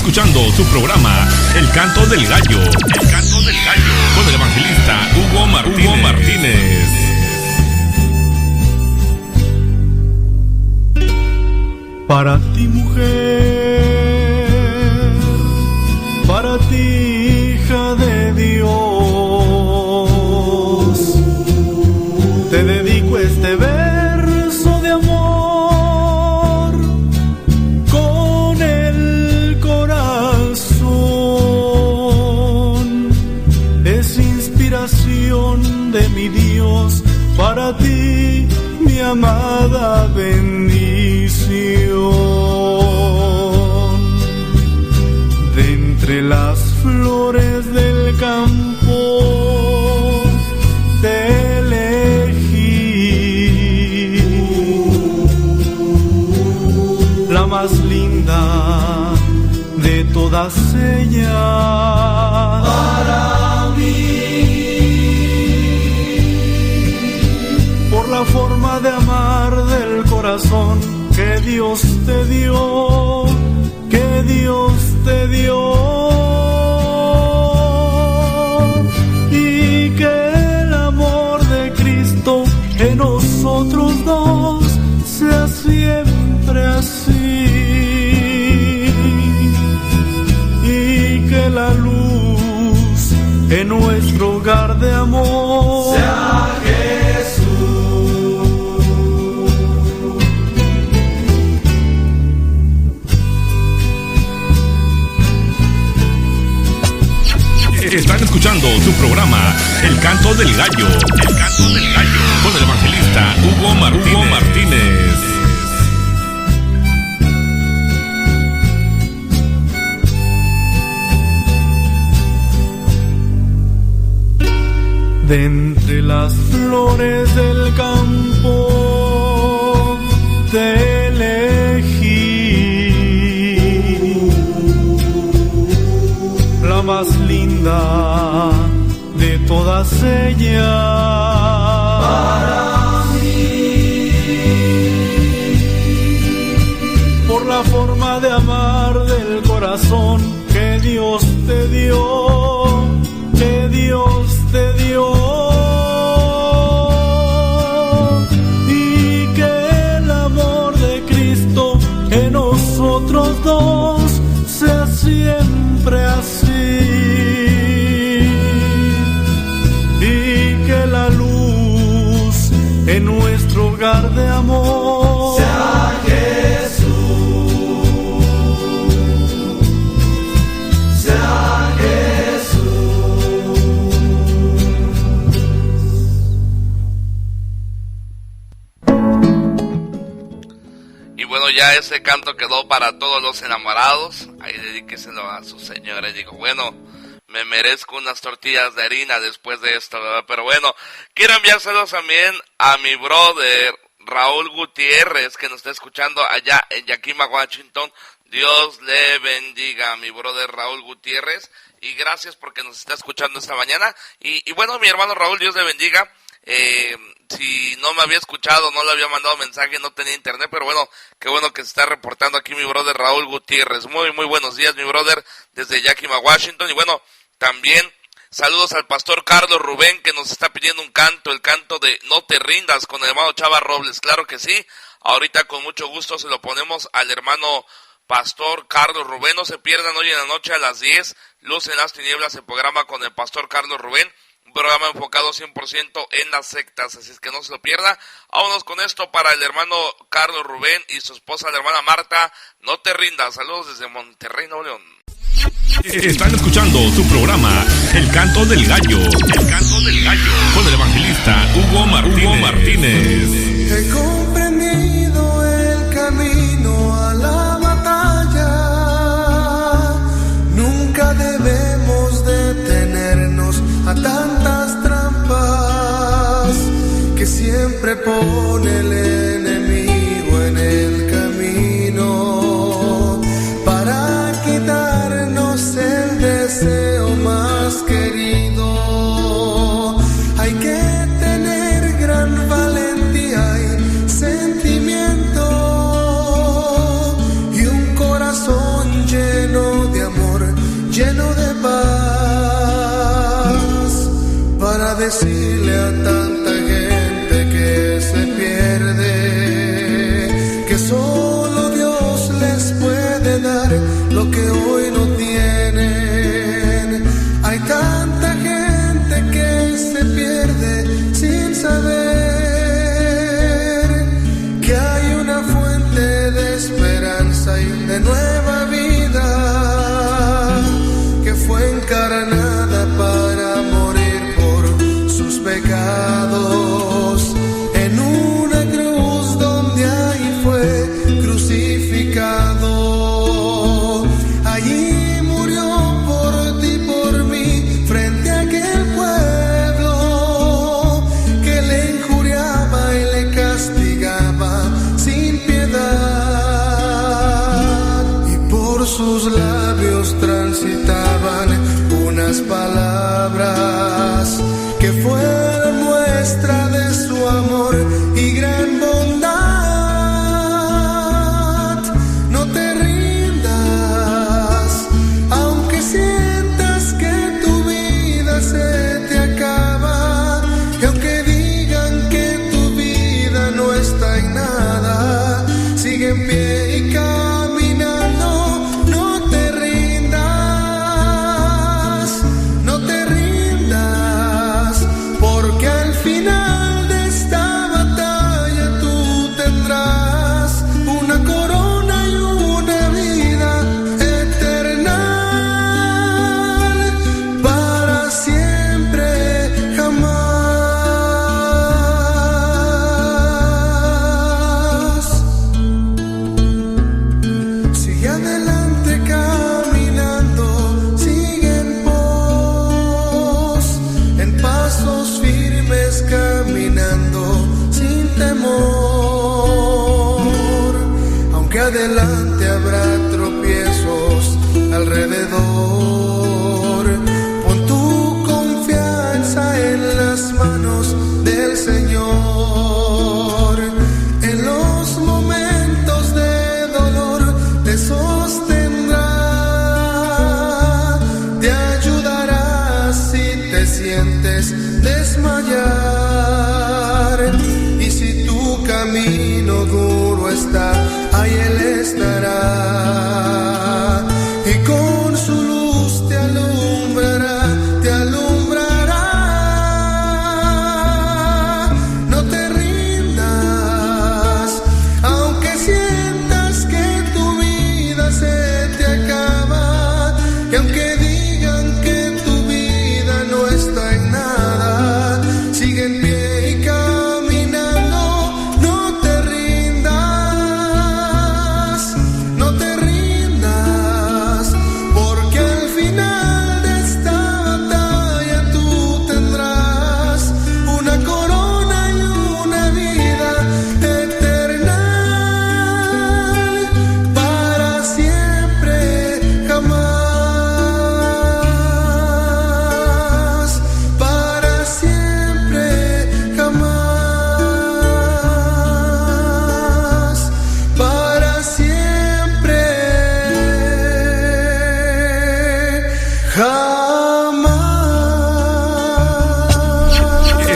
S2: escuchando su programa El Canto del Gallo. El Canto del Gallo. Con el evangelista Hugo Martínez.
S8: Para ti, mujer, para ti, hija de Dios, te dedico este verso de amor con el corazón. Es inspiración de mi Dios para ti, mi amada bendición. De entre las flores del campo te elegí, la más linda de todas ellas. Para mí, por la forma de amar del corazón que Dios te dio, que Dios te dio, y que el amor de Cristo en nosotros dos sea siempre así, y que la luz en nuestro hogar de amor sea Jesús.
S2: Están escuchando su programa El Canto del Gallo. El Canto del Gallo. Con el evangelista Hugo Martínez.
S8: De entre las flores del campo te elegí, la más linda de todas ellas. Para mí, por la forma de amar del corazón que Dios te dio, que Dios te dio, y que el amor de Cristo en nosotros dos sea siempre así, y que la luz en nuestro hogar de amor sea Jesús, sea Jesús.
S5: Y bueno, ya ese canto quedó para todos los enamorados. Ahí dedíqueselo a su señora. Y digo, bueno, me merezco unas tortillas de harina después de esto, ¿verdad? Pero bueno, quiero enviárselos también a mi brother Raúl Gutiérrez, que nos está escuchando allá en Yakima, Washington. Dios le bendiga a mi brother Raúl Gutiérrez. Y gracias porque nos está escuchando esta mañana. Y bueno, mi hermano Raúl, Dios le bendiga. Si no me había escuchado, no le había mandado mensaje, no tenía internet, pero bueno, qué bueno que se está reportando aquí mi brother Raúl Gutiérrez. Muy buenos días, mi brother, desde Yakima, Washington. Y bueno, también saludos al pastor Carlos Rubén, que nos está pidiendo un canto, el canto de No te rindas, con el hermano Chava Robles. Claro que sí, ahorita con mucho gusto se lo ponemos al hermano pastor Carlos Rubén. No se pierdan hoy en la noche a las 10, Luz en las Tinieblas, el programa con el pastor Carlos Rubén. Un programa enfocado 100% en las sectas, así es que no se lo pierda. Vámonos con esto para el hermano Carlos Rubén y su esposa, la hermana Marta. No te rindas. Saludos desde Monterrey, Nuevo León.
S2: Están escuchando su programa El Canto del Gallo. El Canto del Gallo. Con el evangelista Hugo Martínez.
S1: He comprendido el camino a la batalla. Nunca debemos detenernos a tantas trampas que siempre pone el enemigo en el camino para quitarnos el deseo más querido. Hay que tener gran valentía y sentimiento y un corazón lleno de a tanta gente que se pierde, que solo Dios les puede dar lo que hoy no tienen. Hay tanta gente que se pierde sin saber que hay una fuente de esperanza y de nueva vida que fue encarnada para morir por sus pecados en una cruz donde ahí fue crucificado. Allí murió por ti, por mí, frente a aquel pueblo que le injuriaba y le castigaba sin piedad, y por sus labios transitaban unas palabras que fueron muestra de su amor y gran bondad. No te rindas, aunque sientas que tu vida se te acaba, y aunque digan que tu vida no está en nada, sigue en pie y caminando. No te rindas, no te rindas, porque al final de esta batalla tú tendrás una corona y una vida eterna para siempre, jamás. Sigue adelante caminando, sigue en pasos firmes caminando sin temor, aunque adelante habrá tropiezos alrededor. Pon tu confianza en las manos del Señor. En los momentos de dolor te sostendrá, te ayudará si te sientes desmayar. Y si tu camino duro está, ahí Él estará, y con su luz te alumbrará, te alumbrará. No te rindas, aunque sientas que tu vida se te acaba, y aunque digan que tu vida no está en nada, sigue en pie y caminando. No te rindas, no te rindas, porque al final de esta batalla tú tendrás una corona y una vida eterna para siempre, jamás, para siempre, jamás, para siempre, jamás.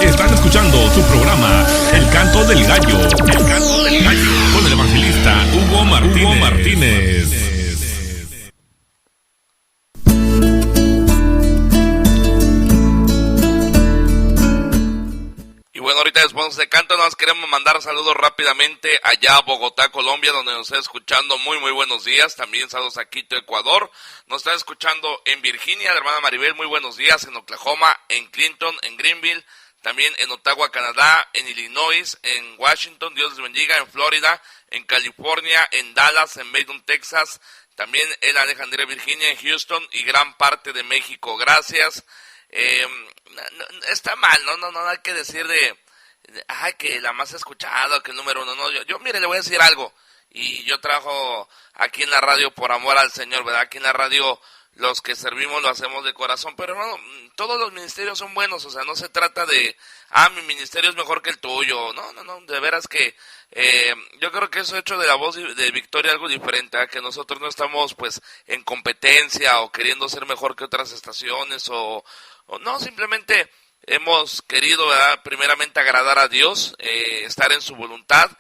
S2: Están escuchando su programa El Canto del Gallo. El Canto del Gallo. Con el evangelista Hugo Martínez.
S5: Y bueno, ahorita después de canto nos queremos mandar saludos rápidamente allá a Bogotá, Colombia, donde nos está escuchando. Muy buenos días. También saludos a Quito, Ecuador. Nos está escuchando en Virginia, la hermana Maribel, muy buenos días. En Oklahoma, en Clinton, en Greenville, también en Ottawa, Canadá, en Illinois, en Washington, Dios les bendiga, en Florida, en California, en Dallas, en Maiden, Texas, también en Alejandría, Virginia, en Houston y gran parte de México. Gracias. No, está mal, no hay que decir que la más escuchada, que el número uno, no, yo mire, le voy a decir algo, y yo trabajo aquí en la radio por amor al Señor, ¿verdad? Aquí en la radio los que servimos lo hacemos de corazón, pero hermano, todos los ministerios son buenos, o sea, no se trata de, mi ministerio es mejor que el tuyo, no, de veras que yo creo que eso ha hecho de la voz de Victoria algo diferente, ¿eh? Que nosotros no estamos pues en competencia o queriendo ser mejor que otras estaciones o no, simplemente hemos querido, ¿verdad?, primeramente agradar a Dios, estar en su voluntad.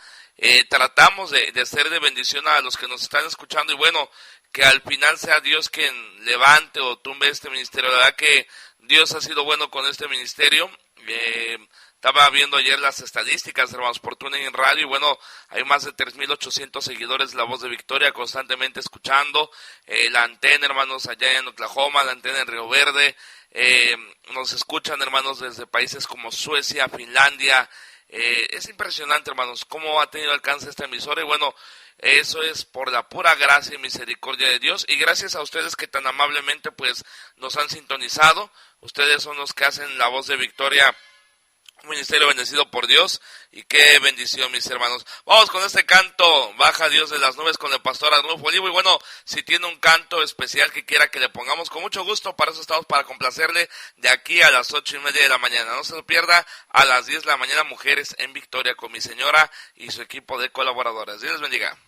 S5: Tratamos de ser de bendición a los que nos están escuchando y bueno, que al final sea Dios quien levante o tumbe este ministerio. La verdad que Dios ha sido bueno con este ministerio. Estaba viendo ayer las estadísticas, hermanos, por TuneIn Radio, y bueno, hay más de 3,800 seguidores de La Voz de Victoria, constantemente escuchando, la antena, hermanos, allá en Oklahoma, la antena en Río Verde, nos escuchan, hermanos, desde países como Suecia, Finlandia. Es impresionante, hermanos, cómo ha tenido alcance esta emisora, y bueno, eso es por la pura gracia y misericordia de Dios, y gracias a ustedes que tan amablemente, pues, nos han sintonizado. Ustedes son los que hacen La Voz de Victoria un ministerio bendecido por Dios, y qué bendición, mis hermanos. Vamos con este canto, Baja Dios de las Nubes, con el pastor Arnulfo Olivo. Y bueno, si tiene un canto especial que quiera que le pongamos, con mucho gusto, para eso estamos, para complacerle de aquí a las 8:30 de la mañana. No se lo pierda, a las 10 de la mañana, Mujeres en Victoria, con mi señora y su equipo de colaboradoras. Dios les bendiga.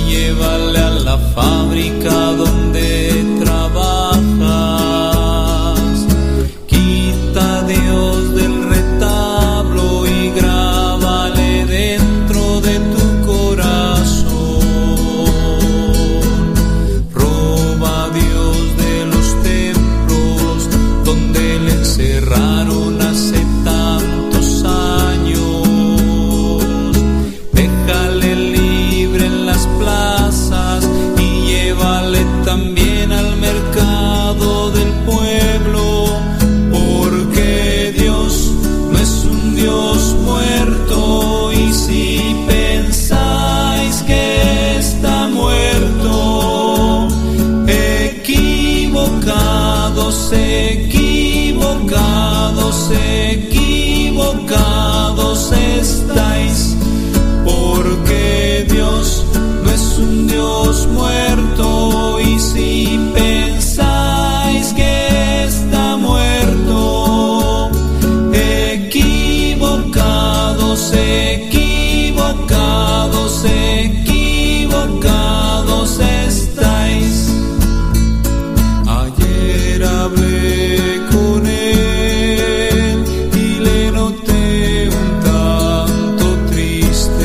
S7: Llévale a la fábrica donde trabajas, quita a Dios del retablo y grábale dentro de tu corazón. Roba a Dios de los templos donde le encerraron hace tantos años, déjale libre en las plazas y llévale también al mercado del pueblo, porque Dios no es un Dios muerto, y si pensáis que está muerto, equivocados, equivocados, equivocados estáis, porque Dios no es un Dios muerto, y si pensáis que está muerto, equivocados, equivocados, equivocados estáis. Ayer hablé con él y le noté un tanto triste.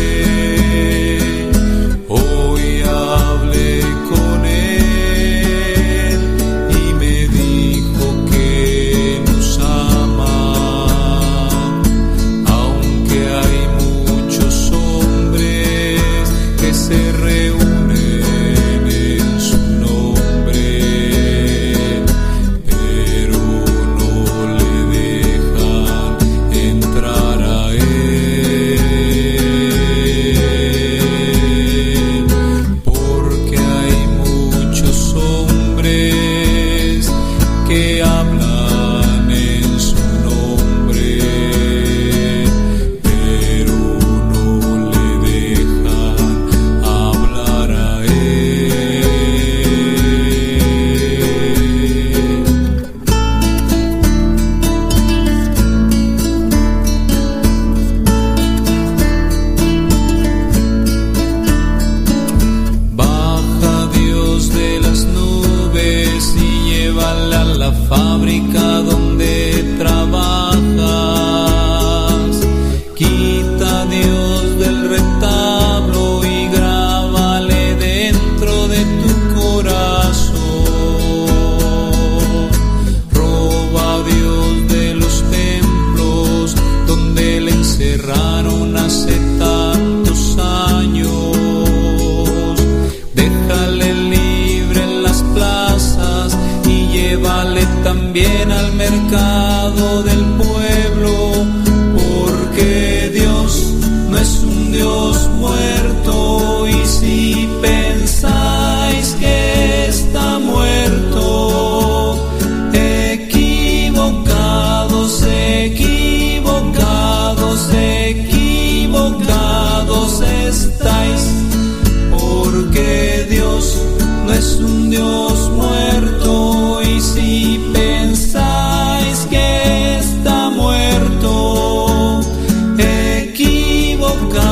S7: Hoy hablé con él y me dijo que nos ama, aunque hay muchos hombres que se reúnen en su nombre, pero no le dejan entrar a él, porque hay muchos hombres que hablan en su nombre, pero no le dejan hablar a él. Baja Dios de las nubes y llévale a la fábrica donde trabajas, quita a Dios del retablo y grábale dentro de tu corazón. Roba a Dios de los templos donde le encerraron hace tantos años, déjale libre en las plazas y llévale también al mercado del pueblo, porque Dios no es un Dios muerto, y si pensáis que está muerto, equivocados, equivocados, equivocados estáis, porque Dios no es un Dios muerto, y si pensáis que está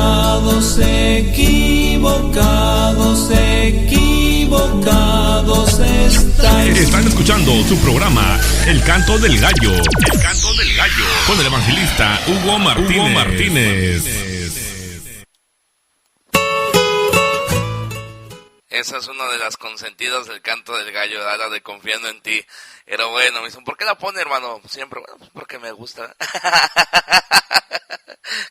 S7: equivocados, equivocados, equivocados estáis.
S2: Están escuchando su programa El Canto del Gallo. El Canto del Gallo. Con el evangelista Hugo Martínez.
S5: Esa es una de las consentidas del Canto del Gallo, la de Confiando en Ti. Pero bueno, me dicen, ¿por qué la pone, hermano? Siempre, bueno, pues porque me gusta.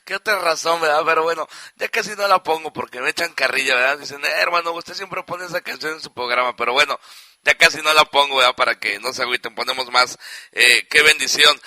S5: ¿Qué otra razón, verdad? Pero bueno, ya casi no la pongo porque me echan carrilla, ¿verdad? Dicen, hermano, usted siempre pone esa canción en su programa. Pero bueno, ya casi no la pongo, ¿verdad? Para que no se agüiten, ponemos más. Qué bendición.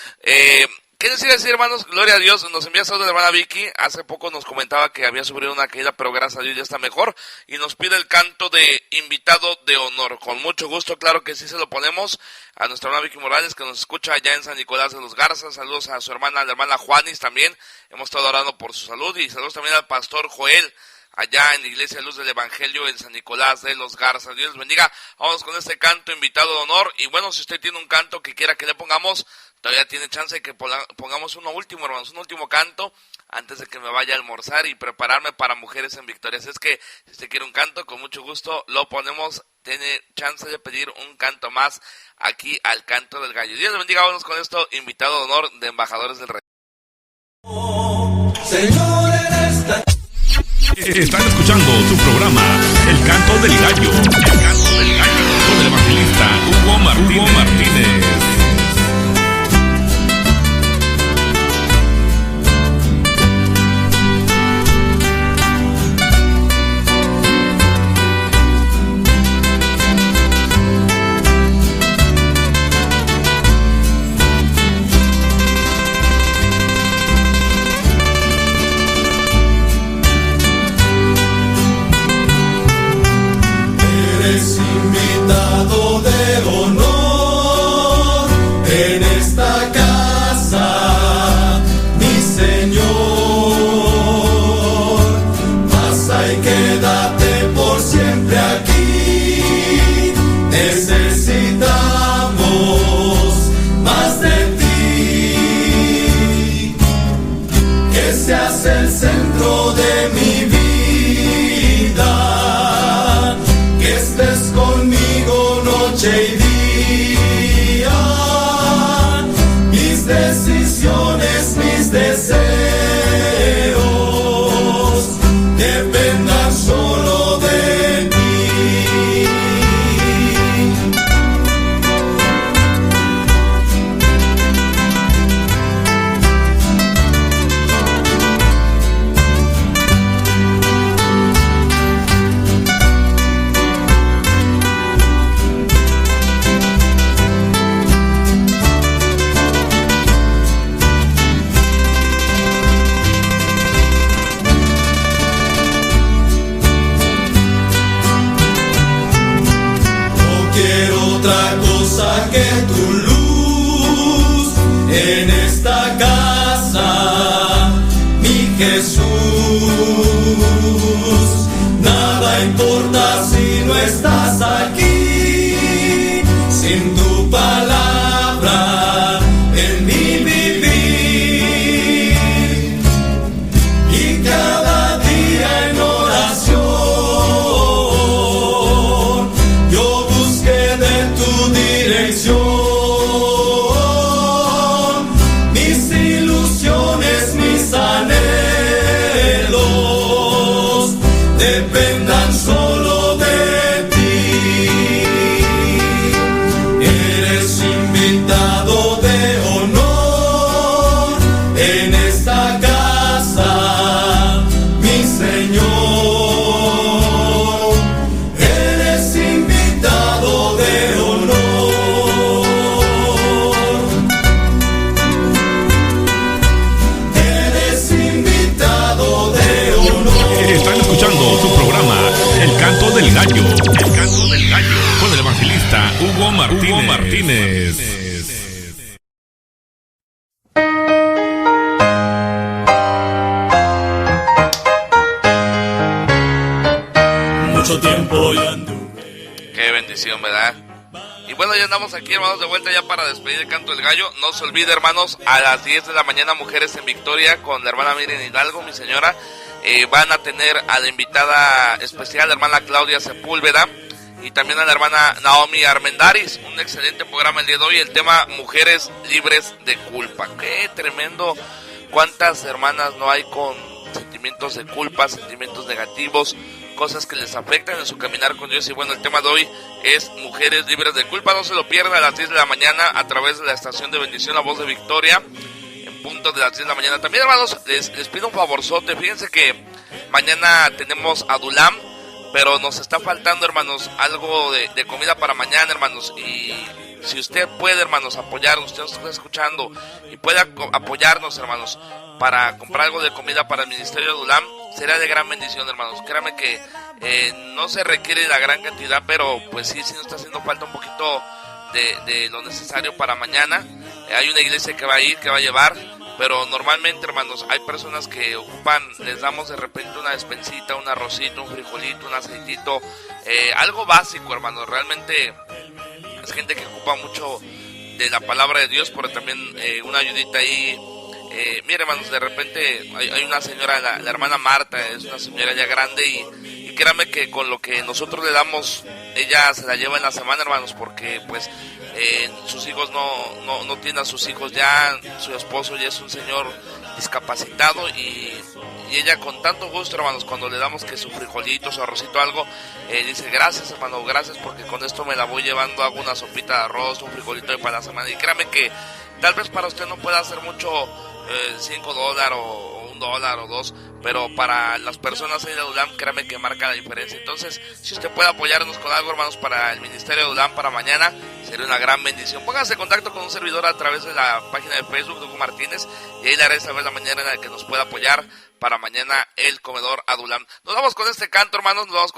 S5: ¿Qué les iba a decir, hermanos? Gloria a Dios. Nos envía saludos de la hermana Vicky. Hace poco nos comentaba que había sufrido una caída, pero gracias a Dios ya está mejor. Y nos pide el canto de invitado de honor. Con mucho gusto, claro que sí se lo ponemos a nuestra hermana Vicky Morales, que nos escucha allá en San Nicolás de los Garzas. Saludos a su hermana, la hermana Juanis también. Hemos estado orando por su salud. Y saludos también al pastor Joel, allá en la Iglesia Luz del Evangelio en San Nicolás de los Garzas. Dios les bendiga. Vamos con este canto invitado de honor. Y bueno, si usted tiene un canto que quiera que le pongamos, todavía tiene chance de que pongamos uno último, hermanos, un último canto antes de que me vaya a almorzar y prepararme para Mujeres en Victoria. Así es que si usted quiere un canto, con mucho gusto lo ponemos. Tiene chance de pedir un canto más aquí al Canto del Gallo. Dios les bendiga. Vámonos con esto, invitado de honor de Embajadores del Rey.
S4: Señor, en esta...
S2: Están escuchando su programa El Canto del Gallo. El Canto del Gallo. Con el evangelista Hugo Martínez.
S4: Eres invitado de honor en esta casa, mi Señor. Pasa y quédate por siempre aquí. Necesitamos más de ti. Que seas el centro de mi vida. Estés conmigo noche y día, mis decisiones, mis deseos, dependan solo de ti. Otra cosa que tu luz en esta casa, mi Jesús. Nada importa si no estás aquí, sin tu palabra en mi vivir. Y cada día en oración mis ilusiones, mis anhelos dependan solo de ti. Eres invitado de honor en esta casa, mi Señor. Eres invitado de honor.
S2: Están escuchando su programa El Canto del Gallo. El Canto del Gallo. Con el evangelista Hugo Martínez.
S4: Mucho tiempo ya anduve.
S5: Qué bendición, ¿verdad? Y bueno, ya andamos aquí, hermanos, de vuelta ya para despedir el Canto del Gallo. No se olvide, hermanos, a las 10 de la mañana, Mujeres en Victoria, con la hermana Miriam Hidalgo, mi señora. Van a tener a la invitada especial, la hermana Claudia Sepúlveda, y también a la hermana Naomi Armendáriz. Un excelente programa el día de hoy, el tema Mujeres Libres de Culpa. Qué tremendo, cuántas hermanas no hay con sentimientos de culpa, sentimientos negativos, cosas que les afectan en su caminar con Dios. Y bueno, el tema de hoy es Mujeres Libres de Culpa. No se lo pierdan, a las 10 de la mañana a través de la estación de bendición La Voz de Victoria, en punto de las 10 de la mañana. También, hermanos, les pido un favorzote. Fíjense que mañana tenemos Adulam, pero nos está faltando, hermanos, algo de comida para mañana, hermanos. Y si usted puede, hermanos, apoyarnos, usted nos está escuchando y puede apoyarnos, hermanos, para comprar algo de comida para el Ministerio de Adulam, será de gran bendición, hermanos. Créanme que no se requiere la gran cantidad, pero pues sí nos está haciendo falta un poquito de lo necesario para mañana. Hay una iglesia que va a ir, que va a llevar, pero normalmente, hermanos, hay personas que ocupan, les damos de repente una despensita, un arrocito, un frijolito, un aceitito, algo básico, hermanos. Realmente es gente que ocupa mucho de la palabra de Dios, pero también una ayudita ahí. Mire, hermanos, de repente hay una señora, la hermana Marta, es una señora ya grande, y créanme que con lo que nosotros le damos, ella se la lleva en la semana, hermanos, porque pues sus hijos no tienen a sus hijos ya, su esposo ya es un señor discapacitado, y ella con tanto gusto, hermanos, cuando le damos que su frijolito, su arrocito, algo, dice: gracias, hermano, gracias, porque con esto me la voy llevando, hago una sopita de arroz, un frijolito para la semana. Y créame que tal vez para usted no pueda hacer mucho, $5 o $1 o $2, pero para las personas ahí de Adulam, créame que marca la diferencia. Entonces, si usted puede apoyarnos con algo, hermanos, para el Ministerio de Adulam para mañana, sería una gran bendición. Póngase en contacto con un servidor a través de la página de Facebook de Hugo Martínez, y ahí le haré saber la manera en la que nos pueda apoyar para mañana el comedor Adulam. Nos vamos con este canto, hermanos, nos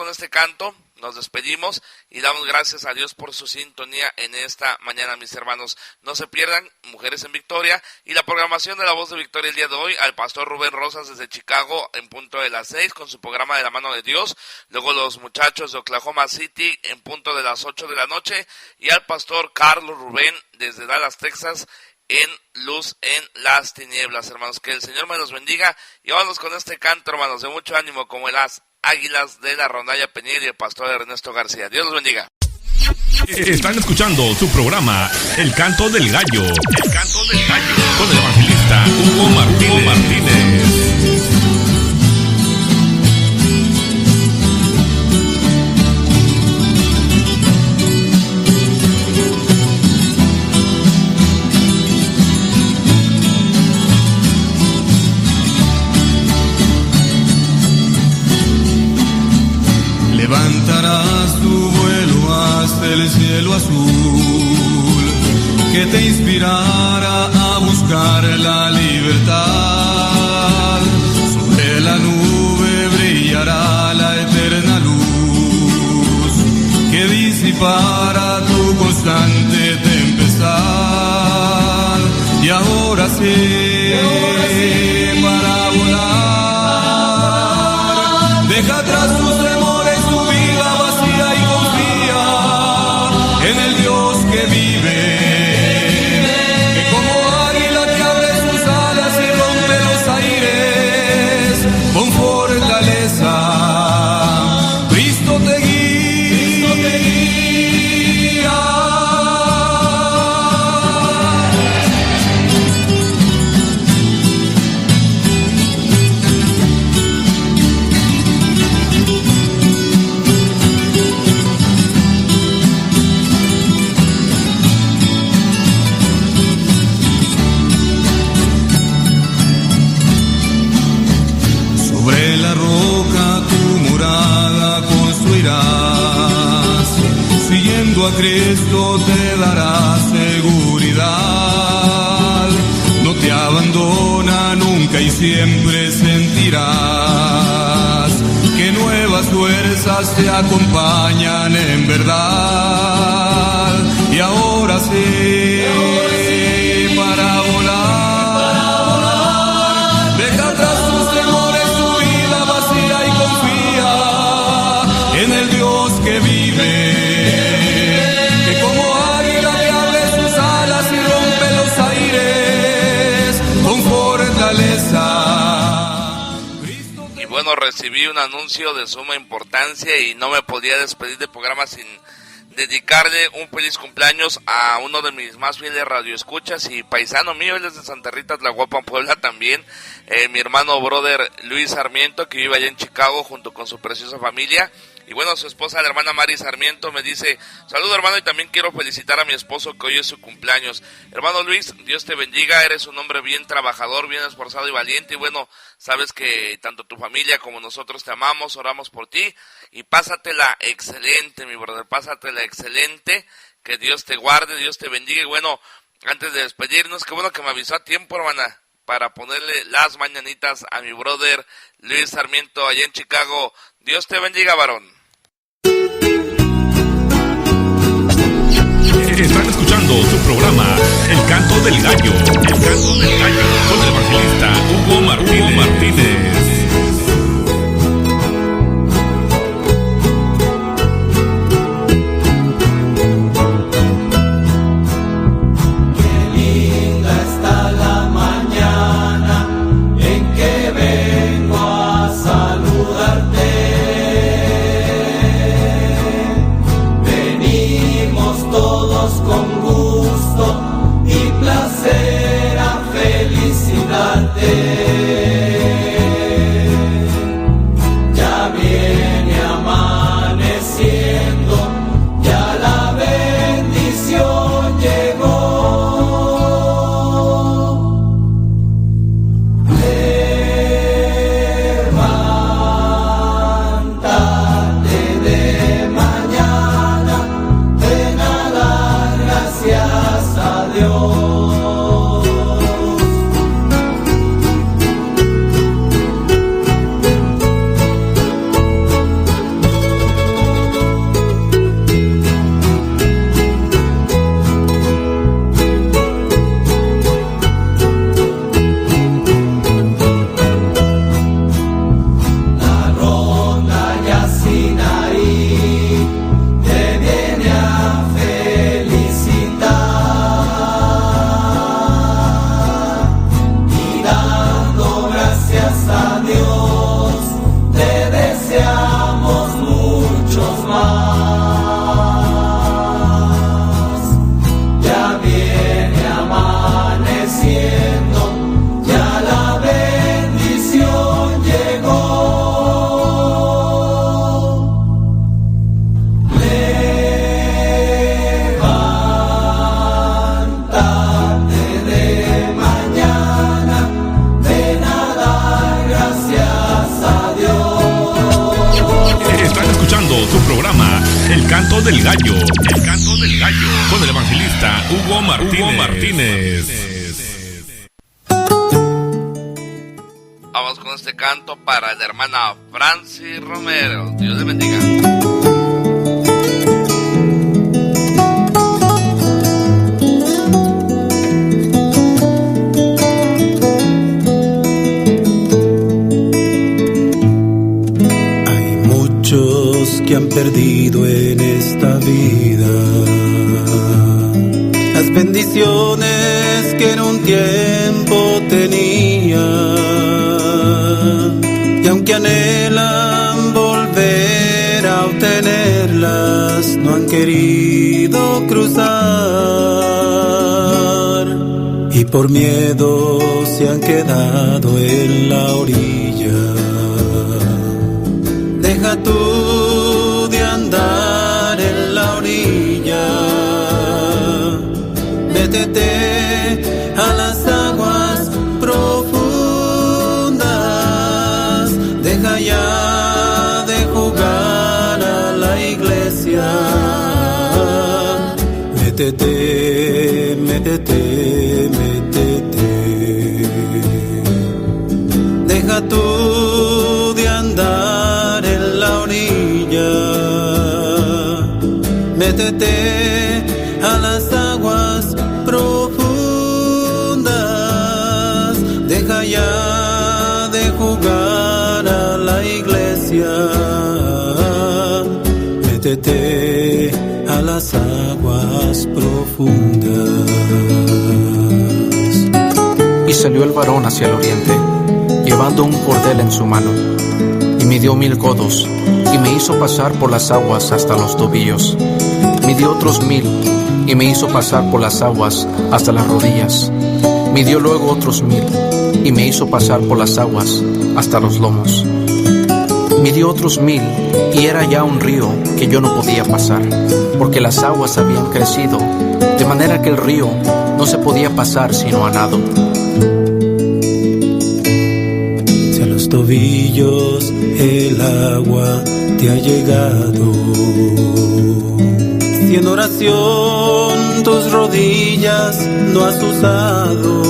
S5: despedimos y damos gracias a Dios por su sintonía en esta mañana, mis hermanos. No se pierdan Mujeres en Victoria y la programación de La Voz de Victoria el día de hoy, al pastor Rubén Rosas desde Chicago en punto de las 6 con su programa de la mano de Dios. Luego los muchachos de Oklahoma City en punto de las 8 de la noche, y al pastor Carlos Rubén desde Dallas, Texas, en Luz en las Tinieblas, hermanos. Que el Señor me los bendiga, y vámonos con este canto, hermanos, de mucho ánimo, como las Águilas de la Rondalla Peñil y el pastor Ernesto García. Dios los bendiga.
S2: Están escuchando su programa El Canto del Gallo. El Canto del Gallo, con el evangelista Hugo Martínez.
S1: Levantarás tu vuelo hasta el cielo azul, que te inspirará a buscar la libertad. Sobre la nube brillará la eterna luz, que disipará tu constante tempestad. Y ahora sí, para volar, deja atrás tus temores, en el Dios que vive, que como águila que abre sus alas y rompe los aires, con fortaleza, Cristo te guía. Siguiendo a Cristo te dará seguridad, no te abandona nunca y siempre sentirás que nuevas fuerzas te acompañan en verdad. Y ahora sí, para volar, deja atrás tus temores, tu vida vacía y confía en el Dios que vive, que como
S5: bueno, recibí un anuncio de suma importancia y no me podía despedir del programa sin dedicarle un feliz cumpleaños a uno de mis más fieles radioescuchas y paisano mío. Él es de Santa Rita, Tlahuapan, Puebla también. Mi hermano brother Luis Sarmiento, que vive allá en Chicago junto con su preciosa familia. Y bueno, su esposa, la hermana Mari Sarmiento, me dice: saludo, hermano, y también quiero felicitar a mi esposo, que hoy es su cumpleaños. Hermano Luis, Dios te bendiga, eres un hombre bien trabajador, bien esforzado y valiente. Y bueno, sabes que tanto tu familia como nosotros te amamos, oramos por ti. Y pásatela excelente, mi brother, pásatela excelente. Que Dios te guarde, Dios te bendiga. Y bueno, antes de despedirnos, qué bueno que me avisó a tiempo, hermana, para ponerle las mañanitas a mi brother Luis Sarmiento allá en Chicago. Dios te bendiga, varón.
S2: Están escuchando su programa El Canto del Gallo. El Canto del Gallo con el evangelista Hugo Martínez.
S4: Ya viene amaneciendo, ya la bendición llegó. Levántate de mañana, ven a dar gracias a Dios.
S2: El Canto del Gallo. El Canto del Gallo con el evangelista Hugo Martínez.
S5: Vamos con este canto para la hermana Francis Romero. Dios le bendiga.
S7: Que han perdido en esta vida las bendiciones que en un tiempo tenía, y aunque anhelan volver a obtenerlas, no han querido cruzar, y por miedo se han quedado en la orilla. Deja tú de andar en la orilla, métete a las aguas profundas, deja ya de jugar a la iglesia, métete, métete, métete, deja tú de andar en la orilla, métete a las aguas profundas, deja ya de jugar a la iglesia, métete a las aguas profundas.
S9: Y salió el varón hacia el oriente, llevando un cordel en su mano, midió 1000 codos, y me hizo pasar por las aguas hasta los tobillos. Midió otros 1000, y me hizo pasar por las aguas hasta las rodillas. Midió luego otros 1000, y me hizo pasar por las aguas hasta los lomos. Midió otros 1000, y era ya un río que yo no podía pasar, porque las aguas habían crecido, de manera que el río no se podía pasar sino a nado.
S7: Si a los tobillos el agua te ha llegado, si en oración tus rodillas no has usado,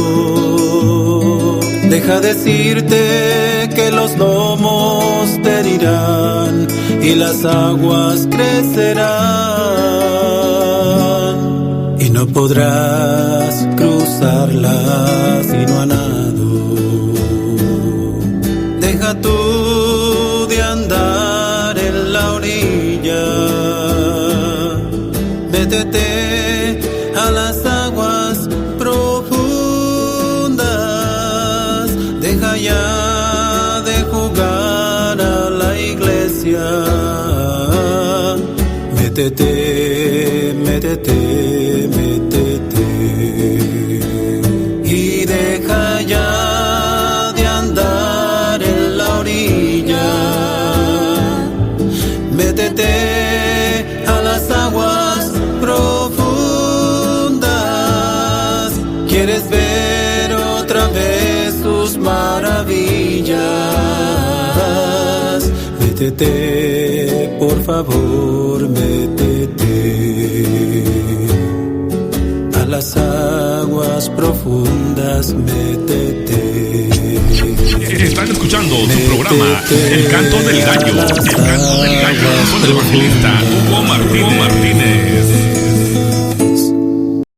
S7: deja decirte que los lomos te herirán y las aguas crecerán, y no podrás cruzarlas sino a nado. Deja tú de andar en la orilla, métete a las aguas profundas, deja ya de jugar a la iglesia, métete, métete, métete, y deja ya de andar en la orilla, métete a las aguas profundas. ¿Quieres ver otra vez sus maravillas? Métete, por favor, métete a las aguas profundas, métete.
S2: Están escuchando su programa El Canto del Gallo. El Canto del Gallo con el evangelista Hugo Martínez.